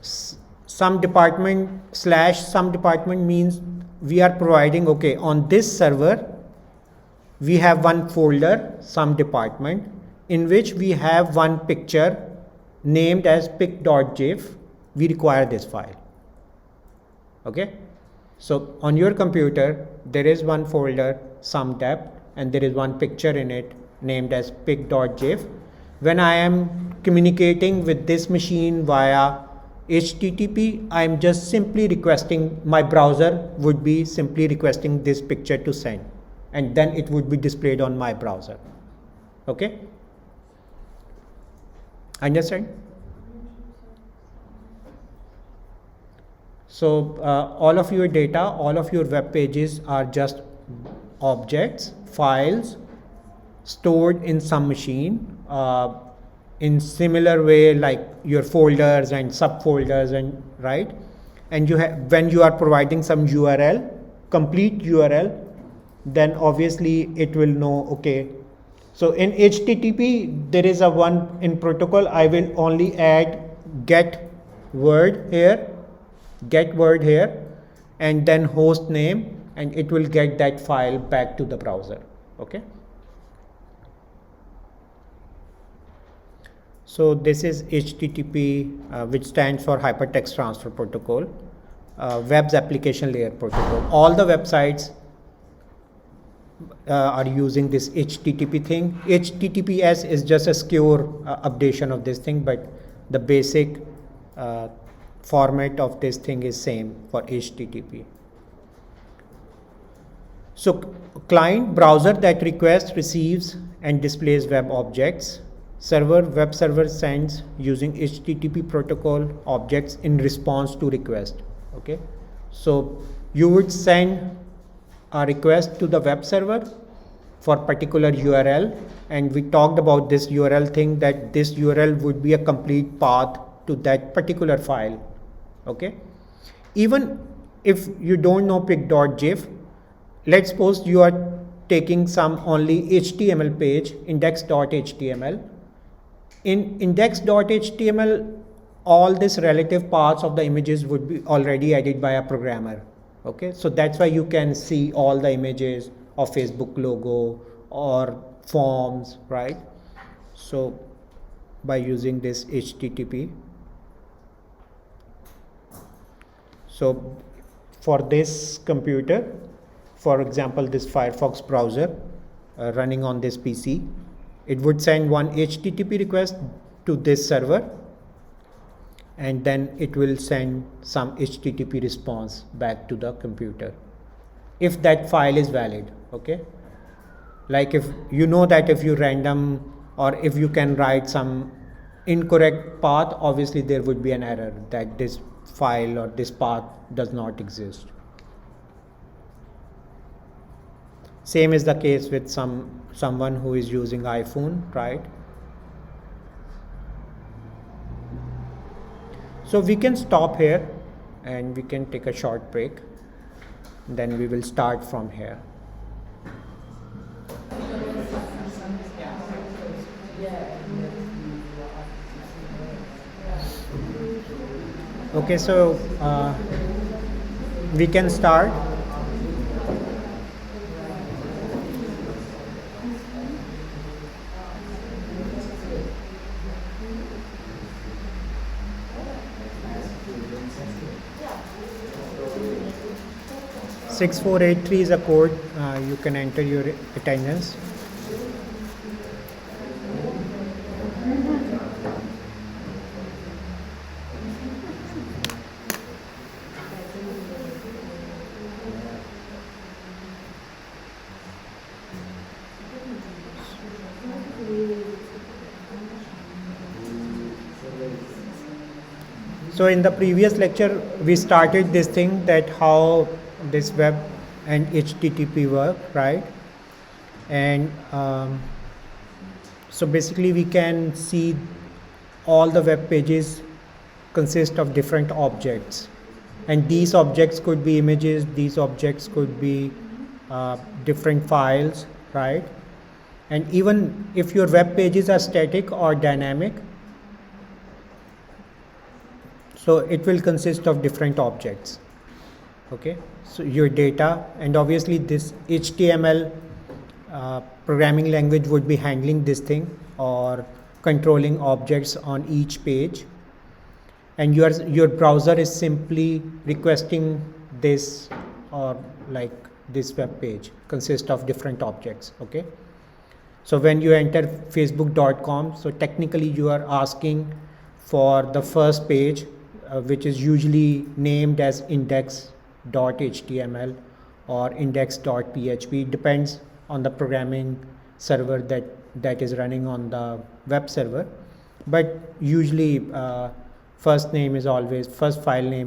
S1: some department / some department means we are providing, okay, on this server we have one folder, some department, in which we have one picture named as pic.gif. We require this file. Okay, so on your computer there is one folder, some dep, and there is one picture in it named as pic.gif. When I am communicating with this machine via HTTP, I am just simply requesting, my browser would be simply requesting this picture to send, and then it would be displayed on my browser. Okay, understand? So all of your data, all of your web pages are just objects, files stored in some machine in similar way like your folders and subfolders, and right, and you have, when you are providing some URL, complete URL, then obviously it will know, okay, so in HTTP there is a one in protocol, I will only add get word here, and then host name, and it will get that file back to the browser. Okay, so this is HTTP, which stands for Hypertext Transfer Protocol, Web's Application Layer Protocol. All the websites are using this HTTP thing. HTTPS is just a secure updation of this thing, but the basic format of this thing is same for HTTP. So client, browser that requests, receives and displays web objects. Server, web server sends using HTTP protocol objects in response to request. Okay, so you would send a request to the web server for particular URL, and we talked about this URL thing, that this URL would be a complete path to that particular file. Okay, even if you don't know pic.gif, let's suppose you are taking some only HTML page, index.html. In index.html, all these relative parts of the images would be already added by a programmer. Okay, so that's why you can see all the images, or Facebook logo or forms, right? So by using this HTTP. So for this computer, for example, this Firefox browser running on this PC, it would send one HTTP request to this server, and then it will send some HTTP response back to the computer if that file is valid. Okay, like if you know that if you random or if you can write some incorrect path, obviously there would be an error that this file or this path does not exist. Same is the case with someone who is using iPhone, right? So we can stop here and we can take a short break, then we will start from here. Okay, so we can start.
S3: Yeah.
S1: 6483 is a code. You can enter your attendance. So in the previous lecture, we started this thing that how this web and HTTP work, right? And so basically we can see all the web pages consist of different objects, and these objects could be images, these objects could be different files, right? And even if your web pages are static or dynamic, so it will consist of different objects. Okay, so your data, and obviously this HTML programming language would be handling this thing or controlling objects on each page, and your browser is simply requesting this, or like this web page consists of different objects. Okay, so when you enter facebook.com, so technically you are asking for the first page, which is usually named as index.html or index.php, depends on the programming server that is running on the web server, but usually first file name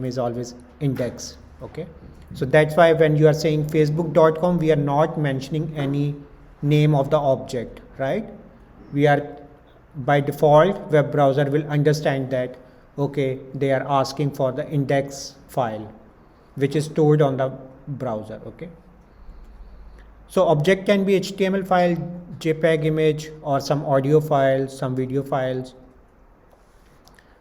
S1: is always index. Okay, so that's why when you are saying facebook.com, we are not mentioning any name of the object, right? We are, by default, web browser will understand that okay, they are asking for the index file which is stored on the browser. Okay, so object can be HTML file, JPEG image, or some audio files, some video files.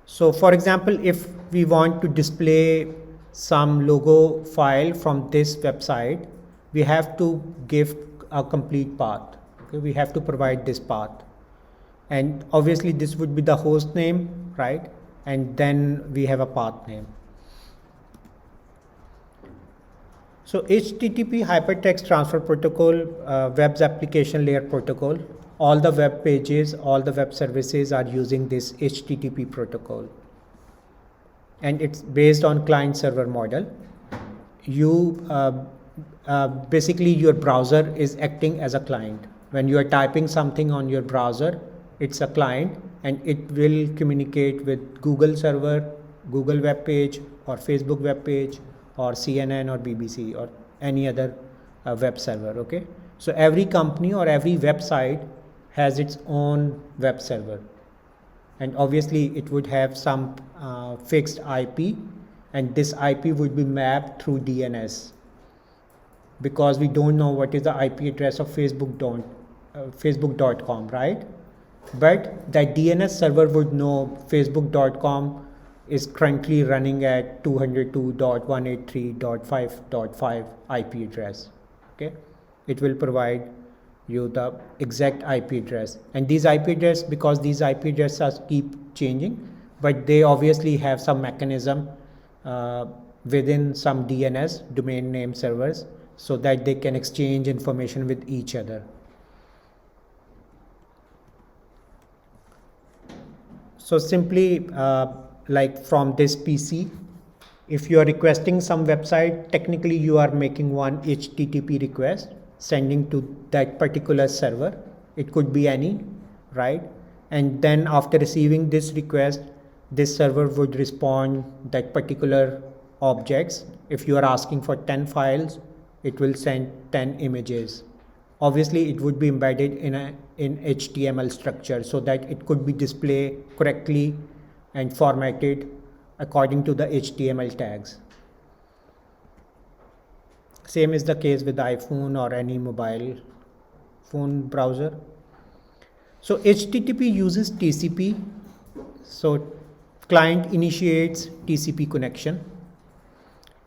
S1: So for example, if we want to display some logo file from this website, we have to give a complete path. Okay, we have to provide this path, and obviously this would be the host name, right? And then we have a path name. So HTTP Hypertext Transfer Protocol, web's application layer protocol, all the web pages, all the web services are using this HTTP protocol, and it's based on client server model. You basically your browser is acting as a client. When you are typing something on your browser, it's a client, and it will communicate with Google server, Google web page, or Facebook web page, or CNN or BBC or any other web server. Okay, so every company or every website has its own web server, and obviously it would have some fixed IP, and this IP would be mapped through DNS, because we don't know what is the IP address of facebook.com, right? But that DNS server would know facebook.com is currently running at 202.183.5.5 IP address. Okay, it will provide you the exact IP address. And these IP address, because these IP addresses keep changing, but they obviously have some mechanism within some DNS, domain name servers, so that they can exchange information with each other. So simply like from this PC, if you are requesting some website, technically you are making one HTTP request sending to that particular server. It could be any, right? And then after receiving this request, this server would respond that particular objects. If you are asking for 10 files, it will send 10 images. Obviously, it would be embedded in HTML structure so that it could be displayed correctly and formatted according to the HTML tags. Same is the case with iPhone or any mobile phone browser. So HTTP uses TCP. So client initiates TCP connection.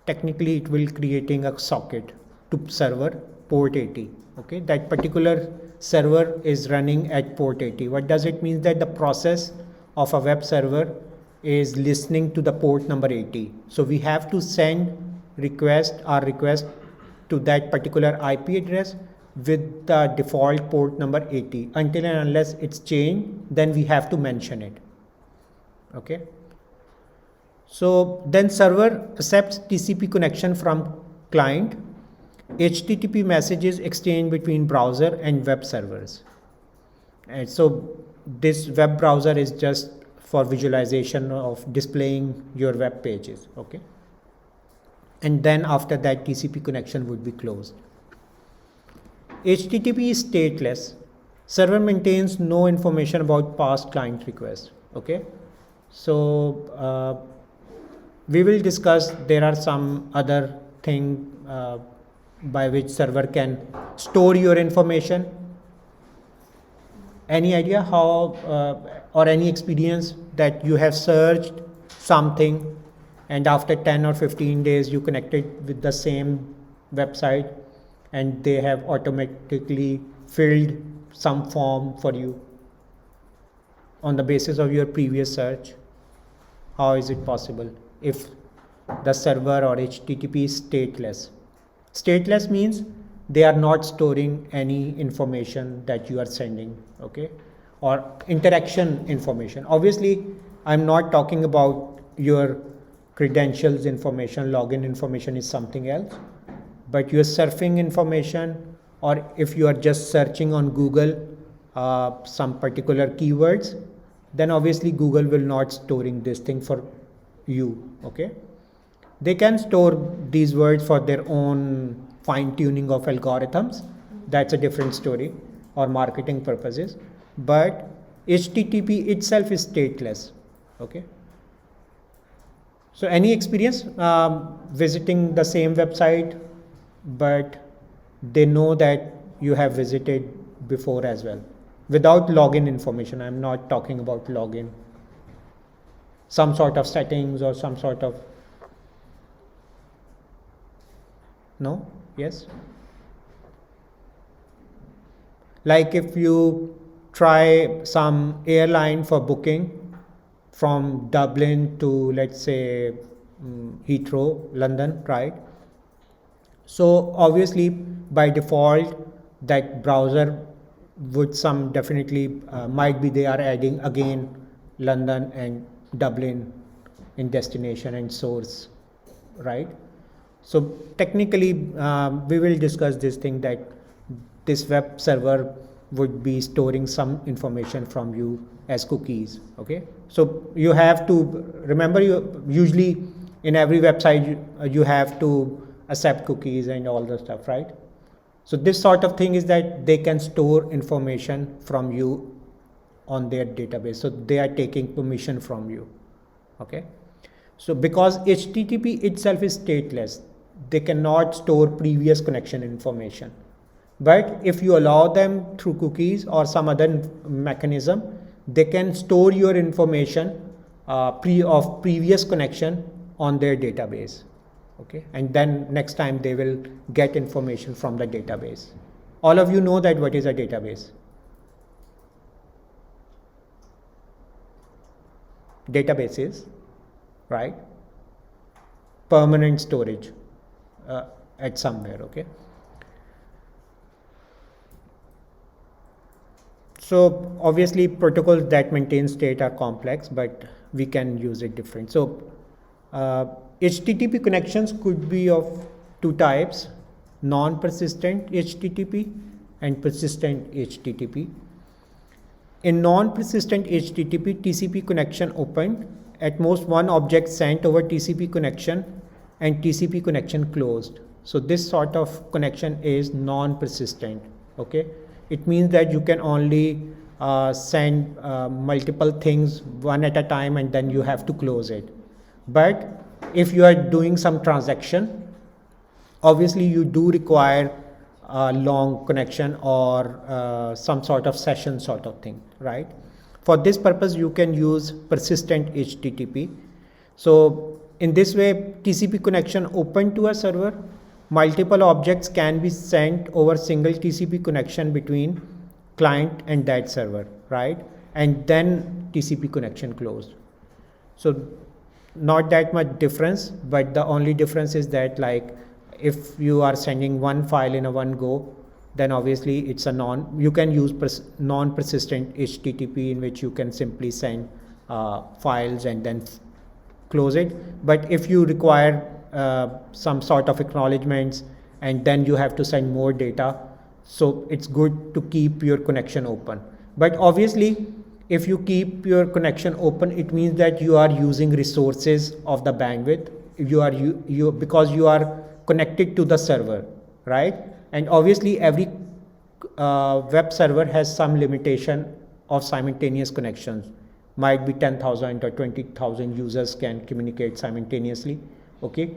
S1: Technically, it will creating a socket to server port 80. Okay, that particular server is running at port 80. What does it mean? That the process of a web server is listening to the port number 80. So we have to send request to that particular IP address with the default port number 80. Until and unless it's changed, then we have to mention it. Okay. So then server accepts TCP connection from client. HTTP messages exchange between browser and web servers. And so this web browser is just for visualization of displaying your web pages. Okay. And then after that, TCP connection would be closed. HTTP is stateless. Server maintains no information about past client requests. Okay. So we will discuss, there are some other thing by which server can store your information. Any idea how or any experience that you have searched something and after 10 or 15 days you connected with the same website and they have automatically filled some form for you on the basis of your previous search? How is it possible if the server or HTTP is stateless? Stateless means they are not storing any information that you are sending, okay, or interaction information. Obviously, I'm not talking about your credentials information, login information is something else, but your surfing information, or if you are just searching on Google some particular keywords, then obviously Google will not storing this thing for you, okay. They can store these words for their own fine tuning of algorithms. That's a different story, or marketing purposes. But HTTP itself is stateless. Okay. So any experience visiting the same website, but they know that you have visited before as well, without login information. I'm not talking about login. Some sort of settings or some sort of. No? Yes? Like if you try some airline for booking from Dublin to, let's say, Heathrow, London, right? So obviously by default that browser would definitely might be they are adding again London and Dublin in destination and source, right? So technically we will discuss this thing that this web server would be storing some information from you as cookies. Okay, so you have to remember, you usually in every website you have to accept cookies and all the stuff, right? So this sort of thing is that they can store information from you on their database, so they are taking permission from you. Okay, so because HTTP itself is stateless, they cannot store previous connection information. But if you allow them through cookies or some other mechanism, they can store your information of previous connection on their database. Okay, and then next time they will get information from the database. All of you know that what is a database. Database is, right, permanent storage at somewhere, okay. So obviously protocols that maintain state are complex, but we can use it different. So HTTP connections could be of two types: non-persistent HTTP and persistent HTTP. In non-persistent HTTP, TCP connection opened, at most one object sent over TCP connection and TCP connection closed. So this sort of connection is non-persistent, okay. It means that you can only send multiple things one at a time and then you have to close it. But if you are doing some transaction, obviously you do require a long connection or some sort of session sort of thing, right? For this purpose, you can use persistent HTTP. So in this way, TCP connection open to a server, multiple objects can be sent over single TCP connection between client and that server, right? And then TCP connection closed. So not that much difference, but the only difference is that, like, if you are sending one file in a one go, then obviously it's a you can use non-persistent HTTP, in which you can simply send files and then close it. But if you require some sort of acknowledgements and then you have to send more data, so it's good to keep your connection open. But obviously if you keep your connection open, it means that you are using resources of the bandwidth. Because you are connected to the server, right? And obviously every web server has some limitation of simultaneous connections. Might be 10,000 or 20,000 users can communicate simultaneously, okay.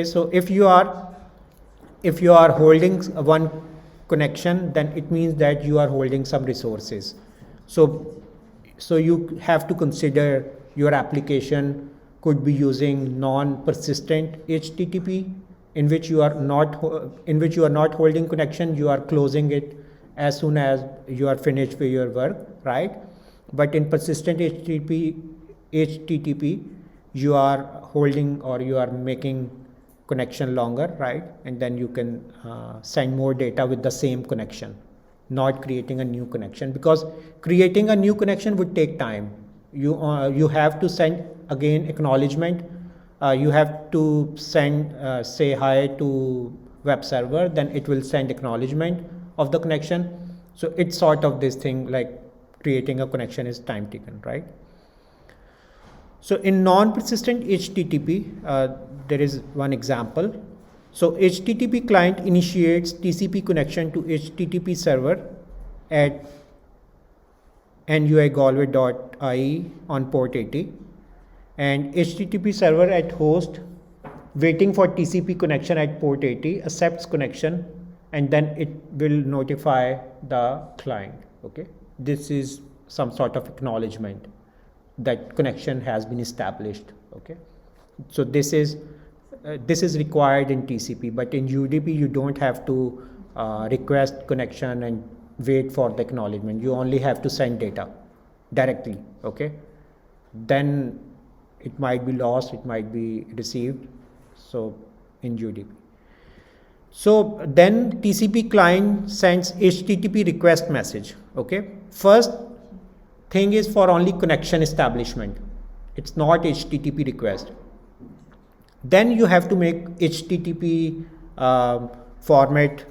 S1: So if you are holding one connection, then it means that you are holding some resources. So you have to consider your application could be using non-persistent HTTP, in which you are not holding connection, you are closing it as soon as you are finished with your work, right? But in persistent HTTP, you are holding or you are making connection longer, right? And then you can send more data with the same connection, not creating a new connection, because creating a new connection would take time. You have to send again acknowledgement. You have to send say hi to web server, then it will send acknowledgement of the connection. So it's sort of this thing, like creating a connection is time taken, right? So in non-persistent HTTP, there is one example. So HTTP client initiates TCP connection to HTTP server at nuigalway.ie on port 80, and HTTP server at host waiting for TCP connection at port 80 accepts connection, and then it will notify the client, okay. This is some sort of acknowledgement that connection has been established, okay. So this is required in TCP, but in UDP you don't have to request connection and wait for the acknowledgement. You only have to send data directly, okay. Then it might be lost, it might be received, so in UDP. So then TCP client sends HTTP request message, okay. First thing is for only connection establishment, it's not HTTP request. Then you have to make HTTP format,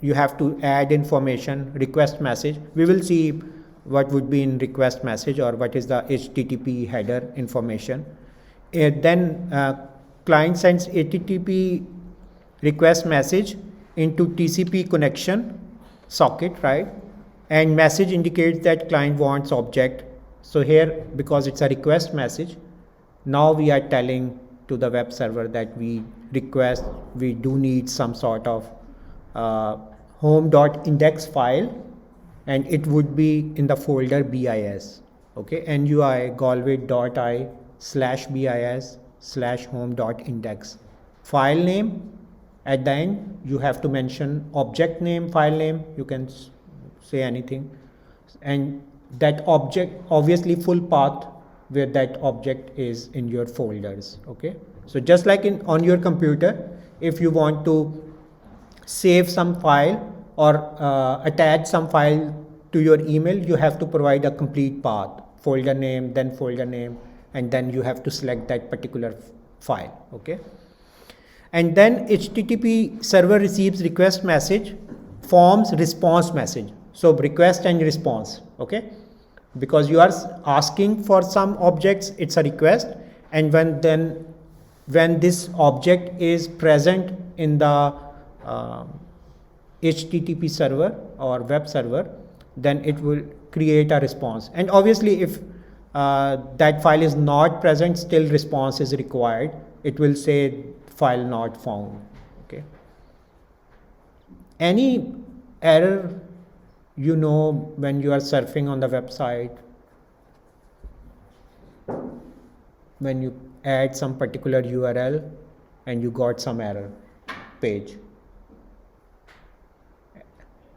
S1: you have to add information, request message. We will see what would be in request message or what is the HTTP header information. Then client sends HTTP request message into TCP connection socket, right? And message indicates that client wants object. So here, because it's a request message, now we are telling to the web server that we do need some sort of home.index file, and it would be in the folder BIS, okay, nuigalway.i/bis/home.index. File name At the end, you have to mention object name, file name, you can say anything. And that object, obviously full path where that object is in your folders, okay? So just like on your computer, if you want to save some file or attach some file to your email, you have to provide a complete path, folder name, and then you have to select that particular file, okay? And then HTTP server receives request message, forms response message. So request and response, okay? Because you are asking for some objects, it's a request, and when this object is present in the HTTP server or web server, then it will create a response. And obviously, if that file is not present, still response is required. It will say file not found, okay? Any error you know when you are surfing on the website, when you add some particular URL and you got some error page?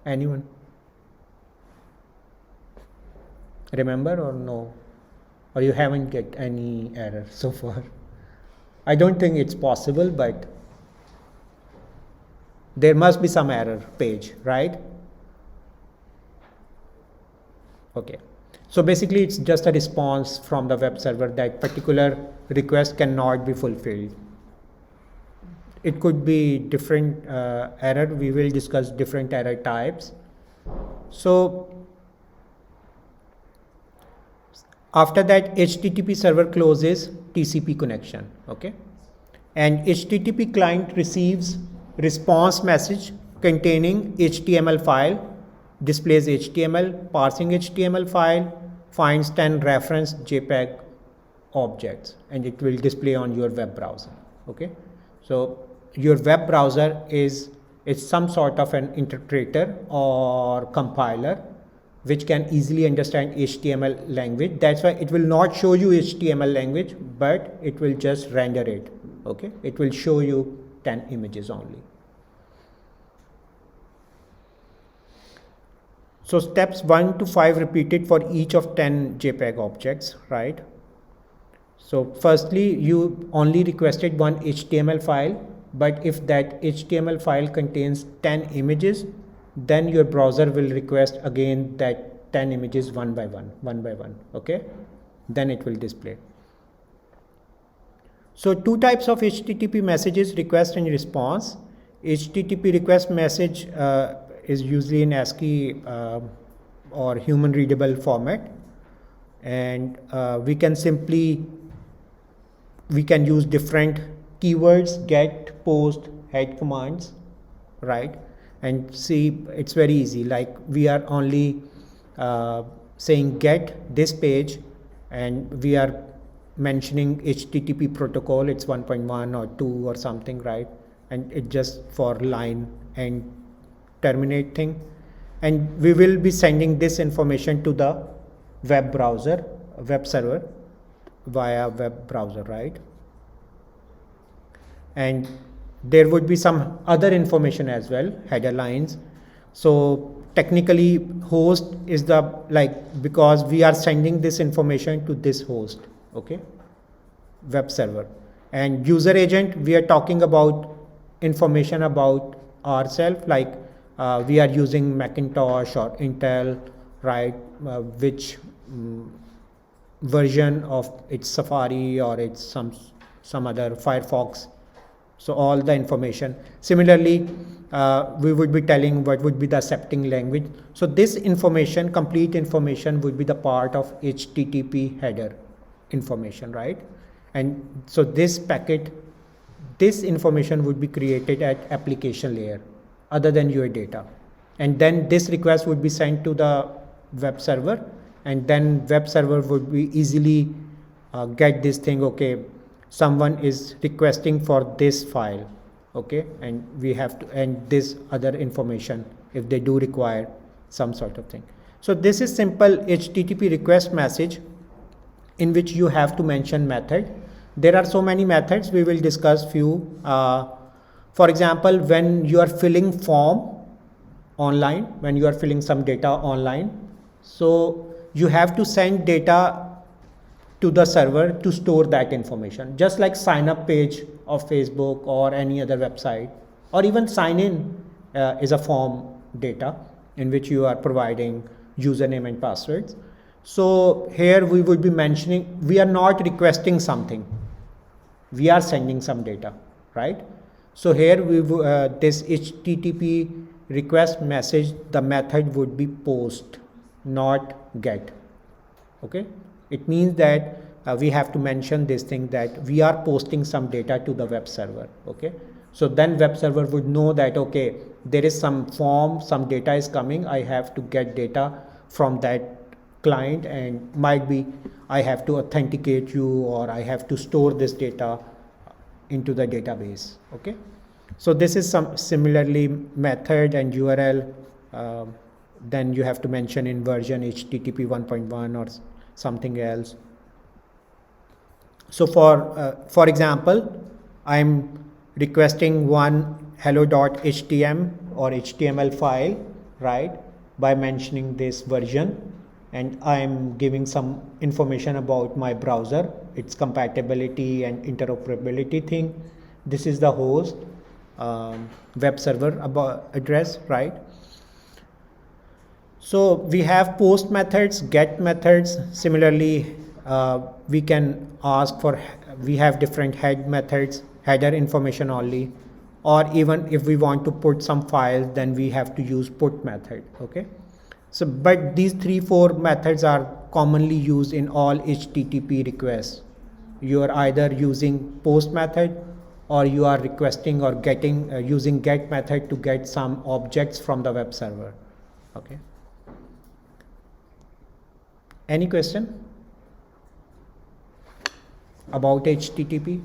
S1: Anyone remember or no? Or you haven't get any error so far? I don't think it's possible, but there must be some error page, right? Okay. So basically it's just a response from the web server that particular request cannot be fulfilled. It could be different error. We will discuss different error types. So after that, HTTP server closes TCP connection, okay? And HTTP client receives response message containing HTML file, displays HTML, parsing HTML file, finds 10 reference JPEG objects, and it will display on your web browser, okay? So your web browser is some sort of an interpreter or compiler which can easily understand HTML language. That's why it will not show you HTML language, but it will just render it, okay? It will show you 10 images only. So steps 1 to 5 repeated for each of 10 JPEG objects, right? So firstly, you only requested one HTML file, but if that HTML file contains 10 images, then your browser will request again that 10 images one by one, okay? Then it will display. So two types of HTTP messages, request and response. HTTP request message is usually in ASCII or human readable format, and we can use different keywords, get, post, head commands, right? And see, it's very easy. Like we are only saying get this page, and we are mentioning HTTP protocol, it's 1.1 or 2 or something, right? And it just for line and terminate thing. And we will be sending this information to the web server via web browser, right? And there would be some other information as well, header lines. So technically host is because we are sending this information to this host, okay, web server. And user agent, we are talking about information about ourselves, like we are using Macintosh or Intel, right? Which version of its Safari or it's some other Firefox. So all the information. Similarly, we would be telling what would be the accepting language. So this information, complete information, would be the part of HTTP header information, right? And so this information would be created at application layer other than your data. And then this request would be sent to the web server, and then web server would be easily get this thing, okay, someone is requesting for this file, okay, and we have to, and this other information if they do require some sort of thing. So this is simple HTTP request message in which you have to mention method. There are so many methods, we will discuss few. For example, when you are filling form online, when you are filling some data online, so you have to send data to the server to store that information, just like sign up page of Facebook or any other website, or even sign in is a form data in which you are providing username and passwords. So here we would be mentioning, we are not requesting something, we are sending some data, right? So here we this HTTP request message, the method would be post, not get. Okay, it means that we have to mention this thing that we are posting some data to the web server. Okay, so then web server would know that, okay, there is some form, some data is coming, I have to get data from that client, and might be I have to authenticate you, or I have to store this data into the database. Okay, so this is some similarly method and URL. Then you have to mention in version HTTP 1.1 or something else. So for example, I'm requesting one hello.htm or HTML file, right, by mentioning this version, and I'm giving some information about my browser, its compatibility and interoperability thing. This is the host web server address, right? So we have post methods, get methods. Similarly, we can ask for, we have different head methods, header information only, or even if we want to put some files, then we have to use put method. Okay, so but these 3-4 methods are commonly used in all HTTP requests. You are either using post method, or you are requesting or getting using get method to get some objects from the web server. Okay, any question about HTTP?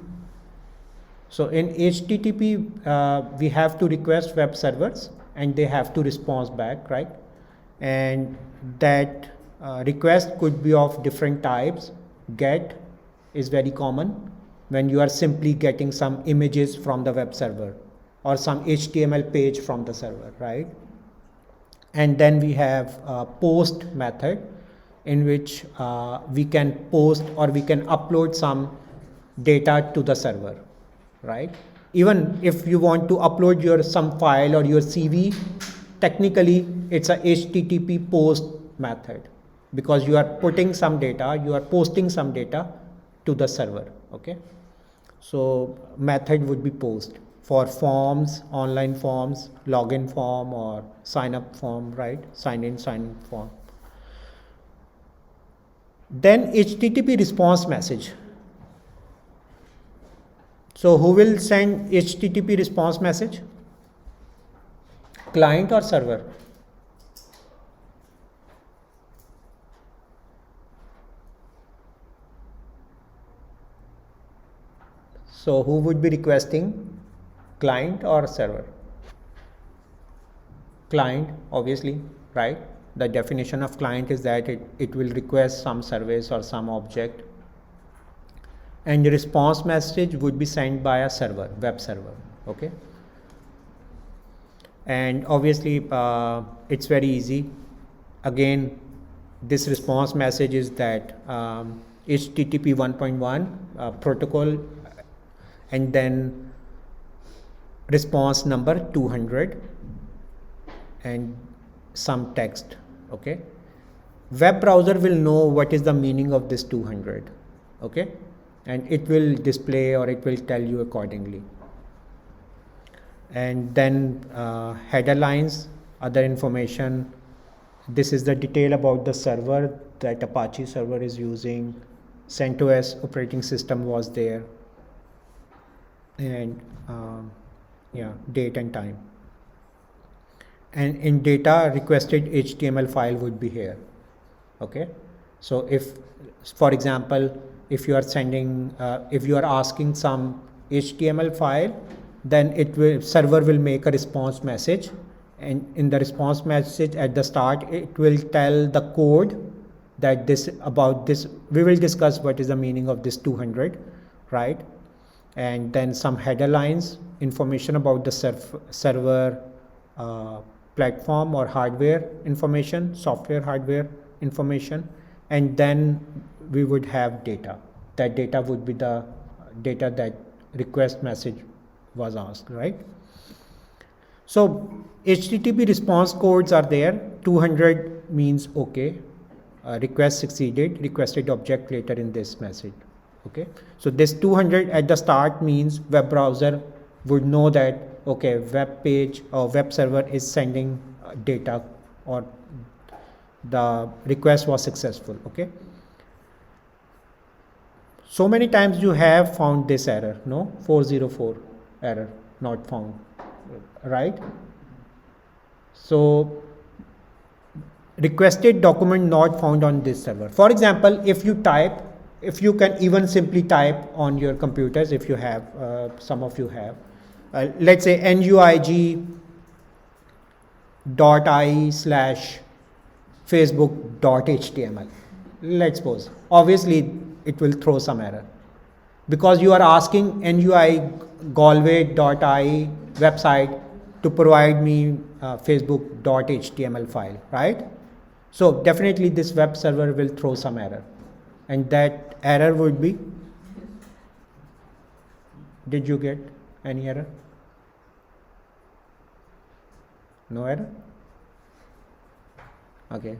S1: So in HTTP, we have to request web servers and they have to respond back, right? And that request could be of different types. Get is very common when you are simply getting some images from the web server or some HTML page from the server, right? And then we have post method, in which we can post or we can upload some data to the server, right? Even if you want to upload your some file or your CV, technically it's a HTTP post method, because you are putting some data, you are posting some data to the server. Okay, so method would be post for forms, online forms, login form or sign up form, right? Sign in form. Then HTTP response message. So who will send HTTP response message? Client or server? So who would be requesting, client or server? Client, obviously, right? The definition of client is that it will request some service or some object, and the response message would be sent by a server, web server. Okay, and obviously it's very easy. Again, this response message is that HTTP 1.1 protocol, and then response number 200 and some text. Okay, web browser will know what is the meaning of this 200. Okay, and it will display or it will tell you accordingly. And then header lines, other information. This is the detail about the server that Apache server is using. CentOS operating system was there, and yeah, date and time. And in data, requested HTML file would be here. Okay, so if, for example, if you are sending, if you are asking some HTML file, then server will make a response message, and in the response message at the start, it will tell the code that this, about this, we will discuss what is the meaning of this 200, right? And then some header lines, information about the server platform or hardware information, software hardware information, and then we would have data. That data would be the data that request message was asked, right? So HTTP response codes are there. 200 means okay, request succeeded, requested object later in this message. Okay, so this 200 at the start means web browser would know that okay, web page or web server is sending data, or the request was successful. Okay, so many times you have found this error, no, 404 error not found, right? So requested document not found on this server. For example, if you type, if you can even simply type on your computers, if you have, some of you have, let's say nuig.ie/facebook.html, let's suppose, obviously it will throw some error because you are asking nuigalway.ie website to provide me facebook.html file, right? So definitely this web server will throw some error, and that error would be, did you get any error? No error? Okay.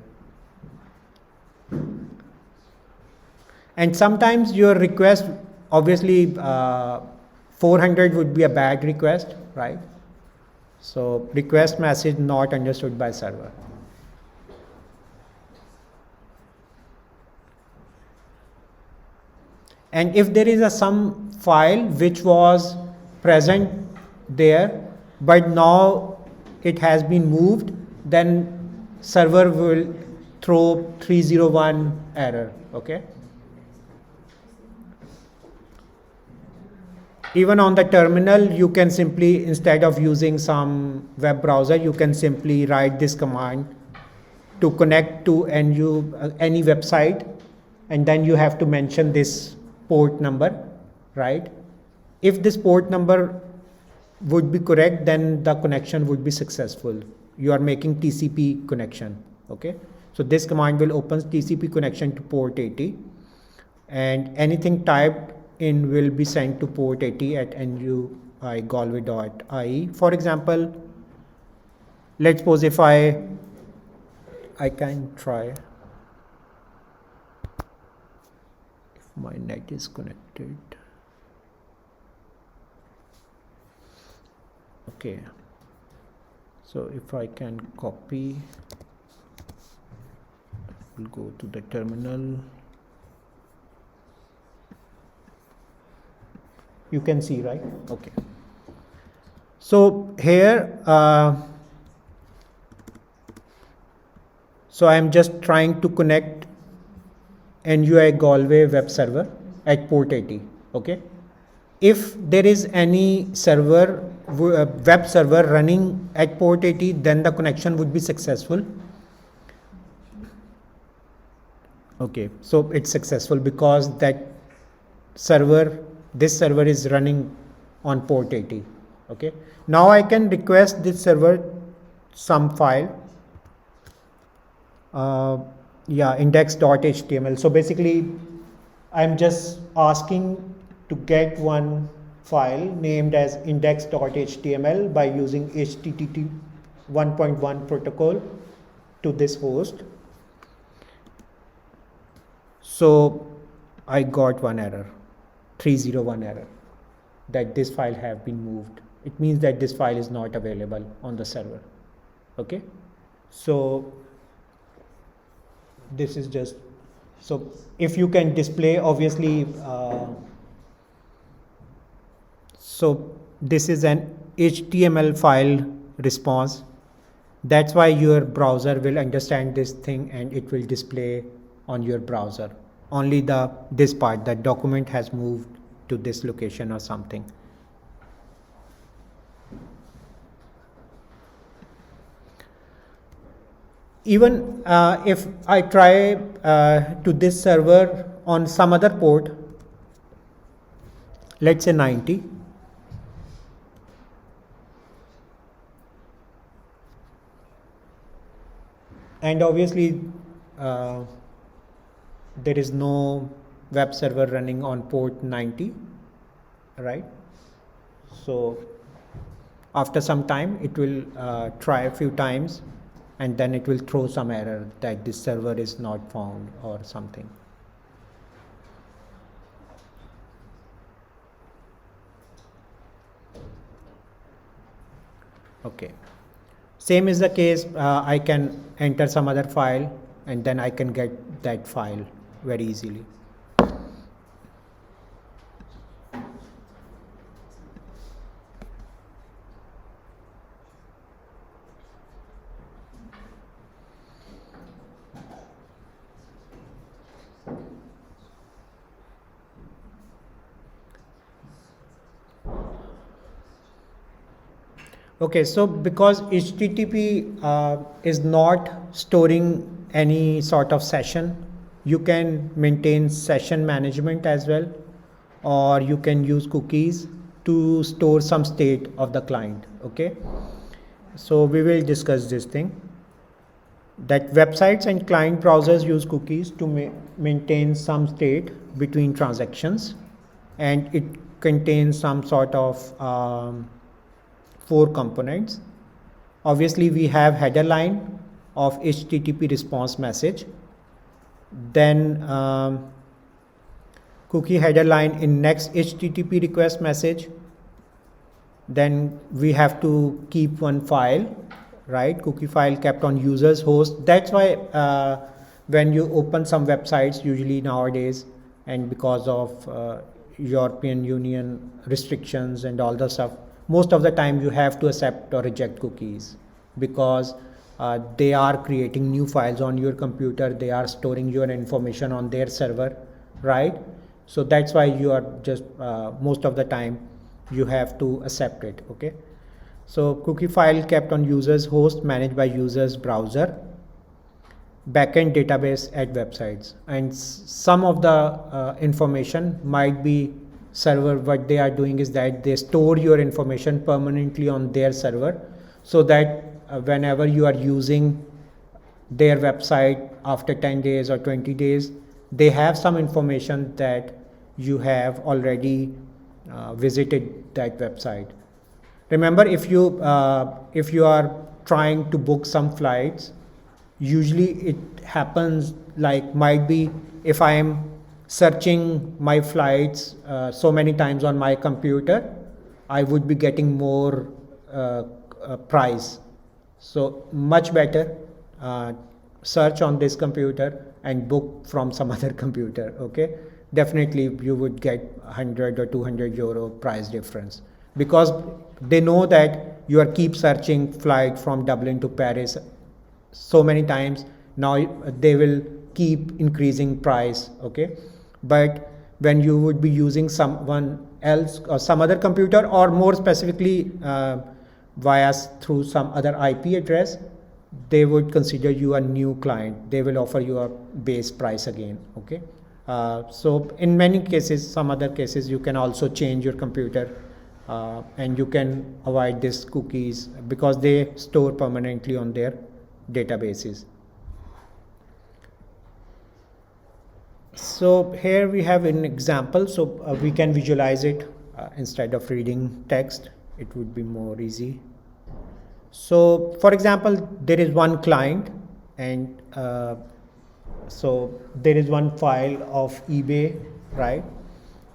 S1: And sometimes your request, obviously 400 would be a bad request, right? So request message not understood by server. And if there is some file which was present there but now it has been moved, then server will throw 301 error. Okay, even on the terminal you can simply, instead of using some web browser, you can simply write this command to connect to any website, and then you have to mention this port number, right? If this port number would be correct, then the connection would be successful. You are making TCP connection. Okay, so this command will open TCP connection to port 80, and anything typed in will be sent to port 80 at nuigalway.ie. For example, let's suppose if I can try if my net is connected. Okay, so if I can copy, we'll go to the terminal. You can see, right? Okay, so here so I am just trying to connect NUI Galway web server at port 80. Okay, if there is any server, web server running at port 80, then the connection would be successful. Okay, so it's successful because that server, this server is running on port 80. Okay, now I can request this server some file, index.html. So basically I'm just asking to get one file named as index.html by using HTTP 1.1 protocol to this host. So I got one error, 301 error, that this file have been moved. It means that this file is not available on the server. Okay, so this is just, so if you can display, obviously so this is an HTML file response. That's why your browser will understand this thing and it will display on your browser only this part, that document has moved to this location or something. Even if I try to this server on some other port, let's say 90, and obviously uh, there is no web server running on port 90, right? So after some time it will try a few times, and then it will throw some error that this server is not found or something. Okay, same is the case. I can enter some other file and then I can get that file very easily. Okay, so because HTTP is not storing any sort of session, you can maintain session management as well, or you can use cookies to store some state of the client. Okay, so we will discuss this thing, that websites and client browsers use cookies to maintain some state between transactions, and it contains some sort of 4 components. Obviously we have header line of HTTP response message, then cookie header line in next HTTP request message, then we have to keep one file, right? Cookie file kept on user's host. That's why when you open some websites usually nowadays, and because of European Union restrictions and all the stuff, most of the time you have to accept or reject cookies, because they are creating new files on your computer, they are storing your information on their server, right? So that's why you are just most of the time you have to accept it. Okay, so cookie file kept on user's host, managed by user's browser, backend database at websites, and some of the information might be server. What they are doing is that they store your information permanently on their server, so that whenever you are using their website after 10 days or 20 days, they have some information that you have already visited that website. Remember, if you are trying to book some flights, usually it happens like, might be, if I am searching my flights so many times on my computer, I would be getting more price. So much better search on this computer and book from some other computer. Okay, definitely you would get 100 or 200 euro price difference, because they know that you are keep searching flight from Dublin to Paris so many times. Now they will keep increasing price. Okay, but when you would be using someone else or some other computer, or more specifically via through some other IP address, they would consider you a new client. They will offer you a base price again. Okay, so in many cases, some other cases, you can also change your computer and you can avoid these cookies, because they store permanently on their databases. So here we have an example, so we can visualize it instead of reading text. It would be more easy. So for example, there is one client, and so there is one file of eBay, right,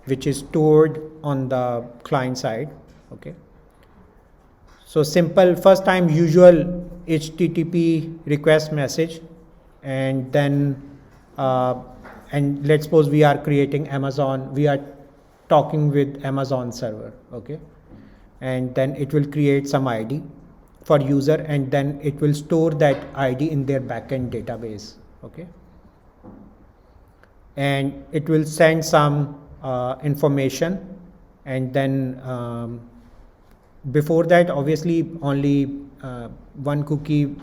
S1: which is stored on the client side. Okay, so simple first time usual HTTP request message, and then and let's suppose we are creating Amazon, we are talking with Amazon server. Okay, and then it will create some ID for user, and then it will store that ID in their backend database. Okay, and it will send some information, and then before that obviously only one cookie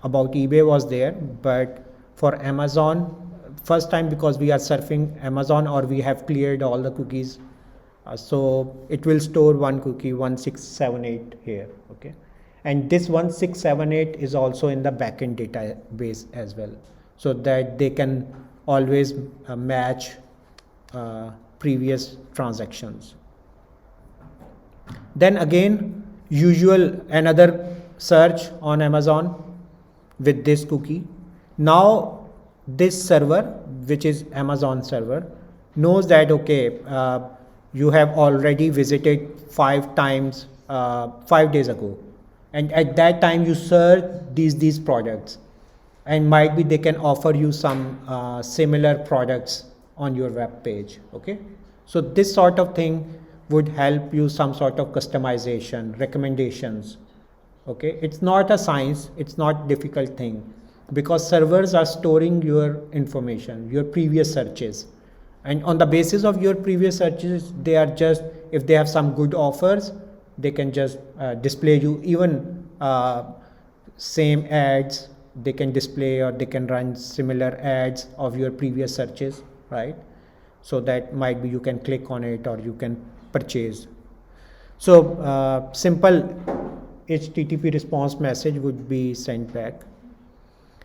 S1: about eBay was there, but for Amazon, first time, because we are surfing Amazon, or we have cleared all the cookies, so it will store one cookie 1678 here. Okay, And this 1678 is also in the backend database as well, so that they can always match previous transactions. Then again, usual another search on Amazon with this cookie. Now this server, which is Amazon server, knows that okay, you have already visited 5 times 5 days ago, and at that time you search these products, and might be they can offer you some similar products on your web page. Okay, so this sort of thing would help you some sort of customization, recommendations. Okay, it's not a science, it's not difficult thing, because servers are storing your information, your previous searches, and on the basis of your previous searches, they are just, if they have some good offers, they can just display you even same ads, they can display, or they can run similar ads of your previous searches, right? So that might be you can click on it or you can purchase. So simple HTTP response message would be sent back,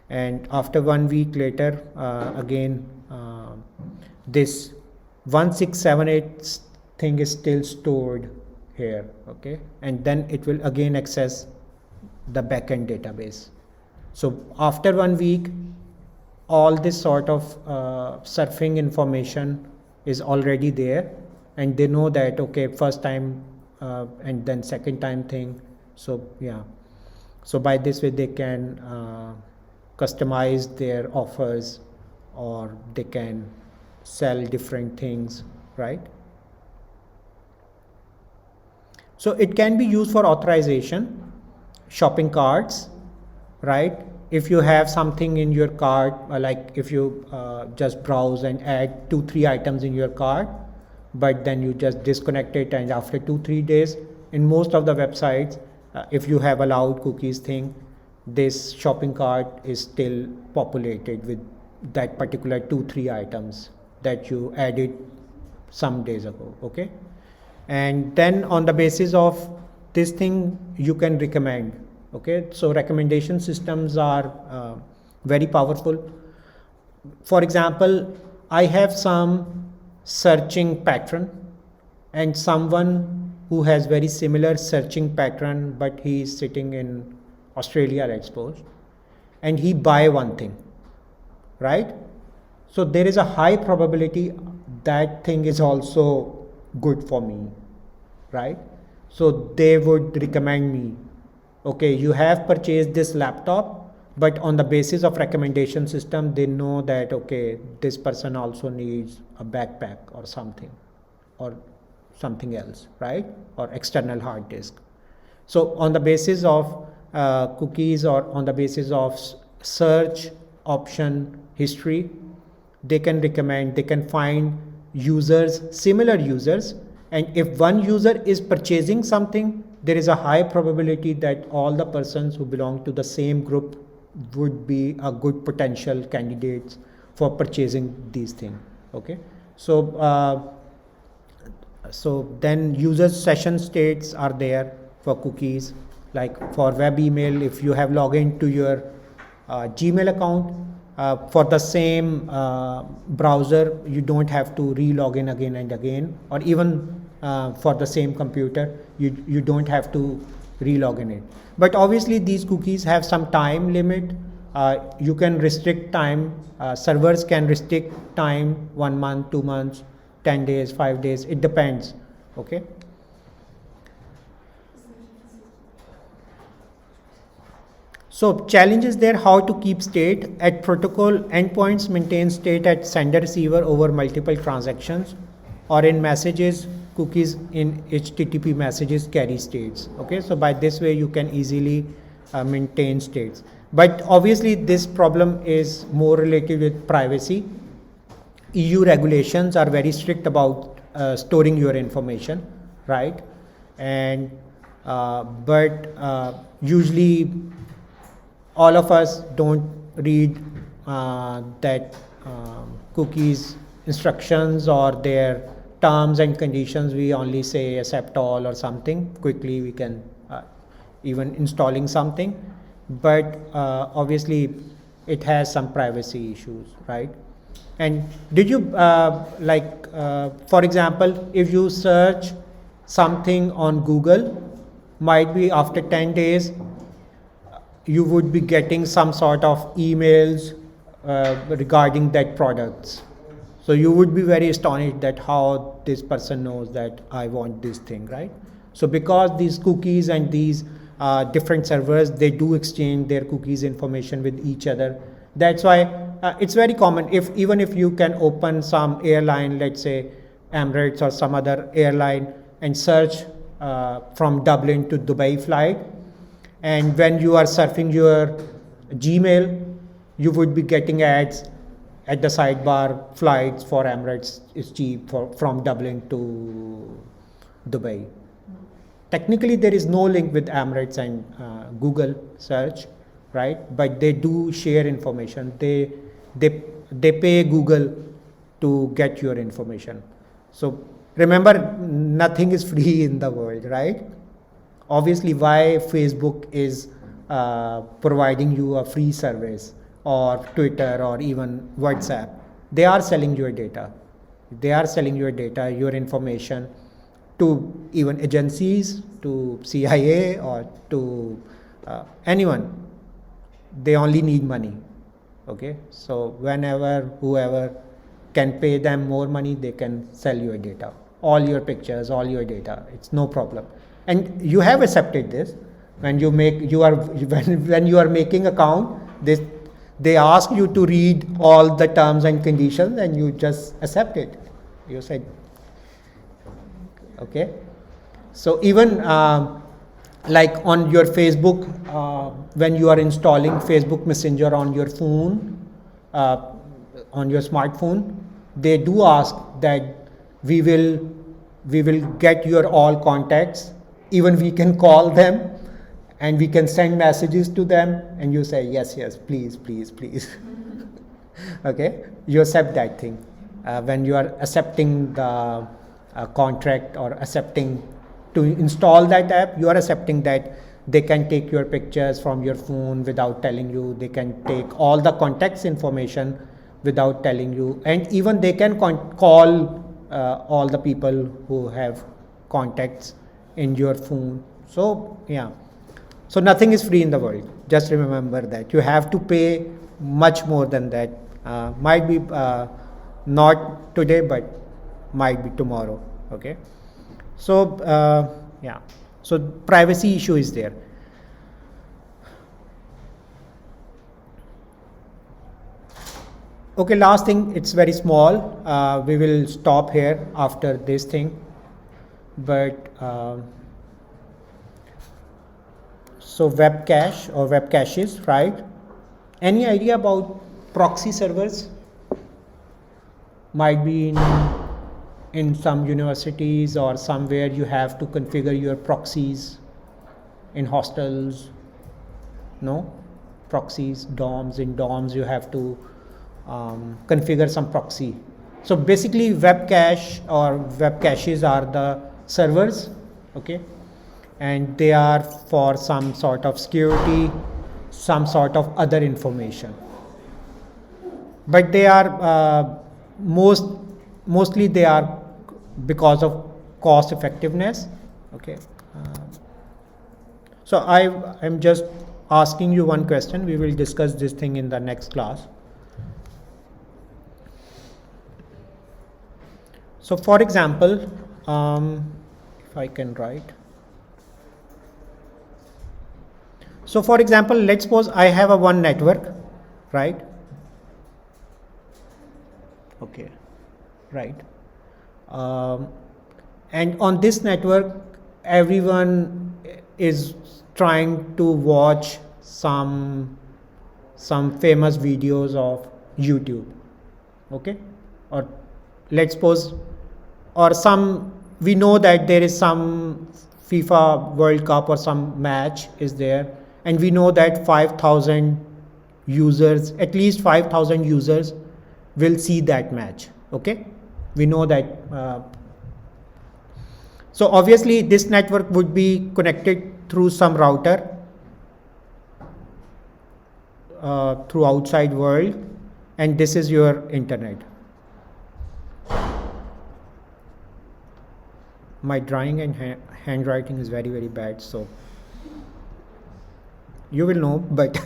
S1: and after 1 week later, again this 1678 thing is still stored here. Okay, and then it will again access the backend database. So after 1 week, all this sort of surfing information is already there, and they know that okay, first time and then second time thing. So yeah, so by this way they can customize their offers, or they can sell different things, right? So it can be used for authorization, shopping carts, right? If you have something in your cart, like if you just browse and add 2-3 items in your cart, but then you just disconnect it, and after 2-3 days, in most of the websites, if you have allowed cookies thing, this shopping cart is still populated with that particular 2-3 items that you added some days ago. Okay, and then on the basis of this thing you can recommend. Okay, so recommendation systems are very powerful. For example, I have some searching pattern, and someone who has very similar searching pattern, but he is sitting in Australia, let's suppose, and he buy one thing, right? So there is a high probability that thing is also good for me, right? So they would recommend me, okay, you have purchased this laptop, but on the basis of recommendation system, they know that okay, this person also needs a backpack or something something else, right? Or external hard disk. So on the basis of cookies, or on the basis of search option history, they can recommend, they can find users, similar users, and if one user is purchasing something, there is a high probability that all the persons who belong to the same group would be a good potential candidates for purchasing these things. Okay, so so then user session states are there for cookies, like for web email, if you have logged into your Gmail account for the same browser, you don't have to re-log in again and again, or even for the same computer, you don't have to re-log in it. But obviously these cookies have some time limit. You can restrict time, servers can restrict time, 1 month, 2 months, 10 days, 5 days, it depends. Okay, so challenges there, how to keep state at protocol endpoints, maintain state at sender receiver over multiple transactions, or in messages, cookies in HTTP messages carry states. Okay, so by this way you can easily maintain states, but obviously this problem is more related with privacy. EU regulations are very strict about storing your information, right? And but usually all of us don't read that cookies instructions or their terms and conditions. We only say accept all or something quickly. We can even installing something, but obviously it has some privacy issues, right? And did you for example, if you search something on Google, might be after 10 days you would be getting some sort of emails regarding that products. So you would be very astonished that how this person knows that I want this thing, right? So because these cookies and these different servers, they do exchange their cookies information with each other. That's why it's very common. Even if you can open some airline, let's say Emirates or some other airline, and search from Dublin to Dubai flight, and when you are surfing your Gmail, you would be getting ads at the sidebar. Flights for Emirates is cheap from Dublin to Dubai. Technically, there is no link with Emirates and Google search, right? But they do share information. They pay Google to get your information. So remember, nothing is free in the world, right? Obviously, why Facebook is providing you a free service, or Twitter, or even WhatsApp? They are selling your data. They are selling your data, your information, to even agencies, to CIA, or to anyone. They only need money. Okay, so whenever whoever can pay them more money, they can sell your data, all your pictures, all your data. It's no problem. And you have accepted this. When you are making account, they ask you to read all the terms and conditions, and you just accept it. You said, okay. So even like on your Facebook, when you are installing Facebook Messenger on your phone, on your smartphone, they do ask that we will get your all contacts. Even we can call them and we can send messages to them, and you say yes, please. Okay, you accept that thing. When you are accepting the contract or accepting to install that app, you are accepting that they can take your pictures from your phone without telling you. They can take all the contacts information without telling you, and even they can call all the people who have contacts in your phone. So yeah, so nothing is free in the world. Just remember that you have to pay much more than that. Might be not today, but might be tomorrow. Okay, so yeah, so privacy issue is there. Okay, last thing, it's very small. We will stop here after this thing, but so web cache or web caches, right? Any idea about proxy servers? Might be in some universities or somewhere you have to configure your proxies. In hostels, no? Proxies, dorms, in dorms you have to configure some proxy. So basically web cache or web caches are the servers, okay? And they are for some sort of security, some sort of other information. But they are mostly they are because of cost effectiveness, okay? So I'm just asking you one question. We will discuss this thing in the next class. So for example, if I can write. So for example, let's suppose I have a one network, right? Okay, right. And on this network, everyone is trying to watch some famous videos of YouTube, okay? Or let's suppose, or we know that there is some FIFA World Cup or some match is there, and we know that 5,000 users, at least 5,000 users will see that match, okay? We know that. So obviously this network would be connected through some router through outside world, and this is your internet. My drawing and handwriting is very, very bad, so you will know, but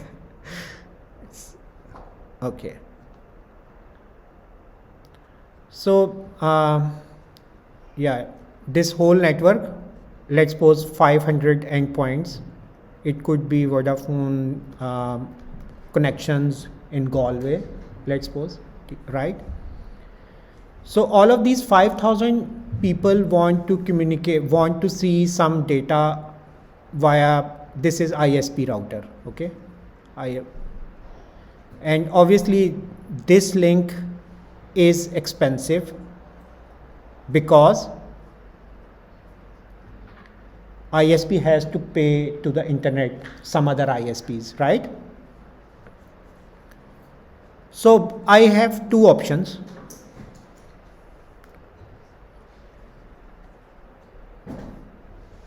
S1: okay. So yeah, this whole network, let's suppose 500 endpoints. It could be Vodafone connections in Galway, let's suppose, right? So all of these 5,000 people want to communicate, want to see some data via, this is ISP router, okay? And obviously this link is expensive because ISP has to pay to the internet some other ISPs, right? So I have two options.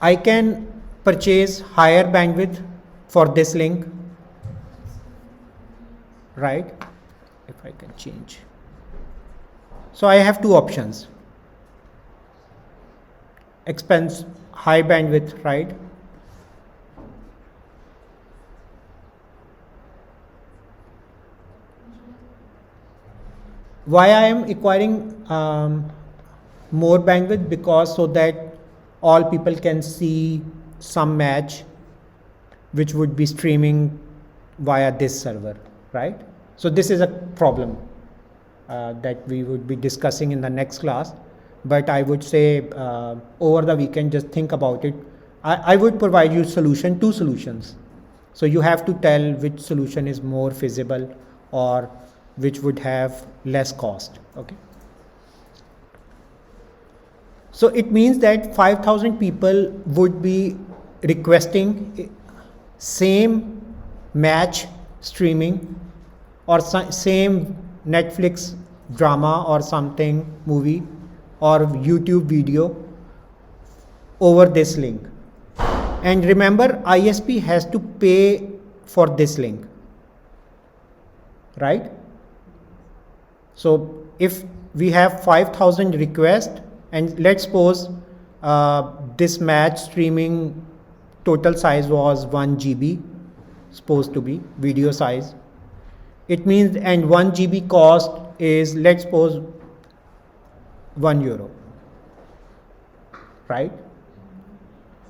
S1: I can purchase higher bandwidth for this link, right? If I can change. So I have two options. Expense, high bandwidth, right? Why I am acquiring more bandwidth? Because so that all people can see some match which would be streaming via this server, right? So this is a problem that we would be discussing in the next class, but I would say over the weekend just think about it. I would provide you solution, two solutions. So you have to tell which solution is more feasible or which would have less cost, okay? So it means that 5,000 people would be requesting same match streaming or same Netflix drama or something movie or YouTube video over this link. And remember, ISP has to pay for this link, right? So if we have 5,000 requests, and let's suppose this match streaming total size was 1 GB, supposed to be video size. It means, and 1 GB cost is, let's suppose, €1, right?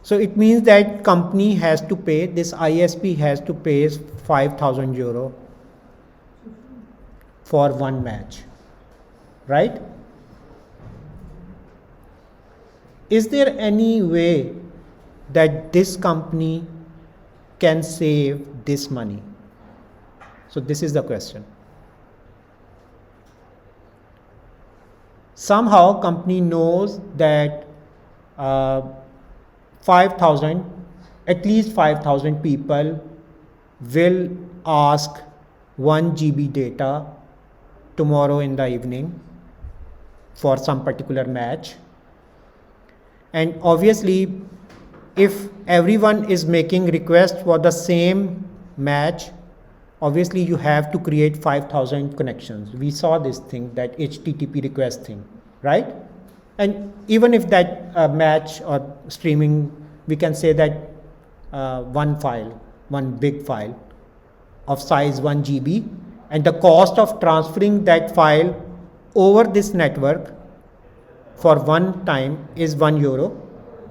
S1: So it means that company has to pay, this ISP has to pay €5,000 for one match, right? Is there any way that this company can save this money? So this is the question. Somehow company knows that 5,000, at least 5,000 people will ask 1 GB data tomorrow in the evening for some particular match. And obviously, if everyone is making requests for the same match, obviously you have to create 5,000 connections. We saw this thing, that HTTP request thing, right? And even if that match or streaming, we can say that one file, one big file of size 1 GB, and the cost of transferring that file over this network for one time is €1.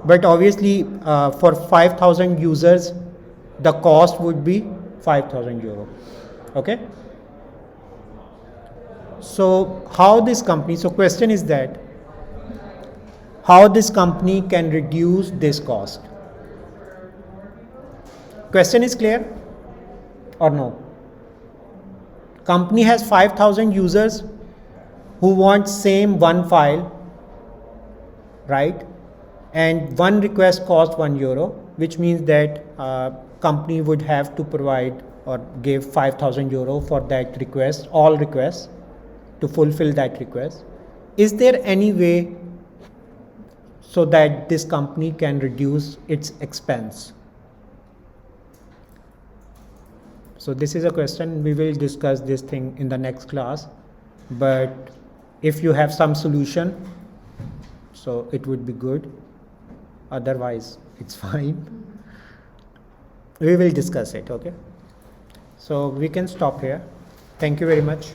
S1: But obviously for 5,000 users, the cost would be €5,000, okay? So how this company, so question is that, how this company can reduce this cost? Question is clear or no? Company has 5,000 users who want same one file, right? And one request cost €1, which means that company would have to provide or give €5,000 for that request, all requests, to fulfill that request. Is there any way so that this company can reduce its expense? So this is a question. We will discuss this thing in the next class, but if you have some solution, so it would be good. Otherwise it's fine. We will discuss it. Okay, so we can stop here. Thank you very much.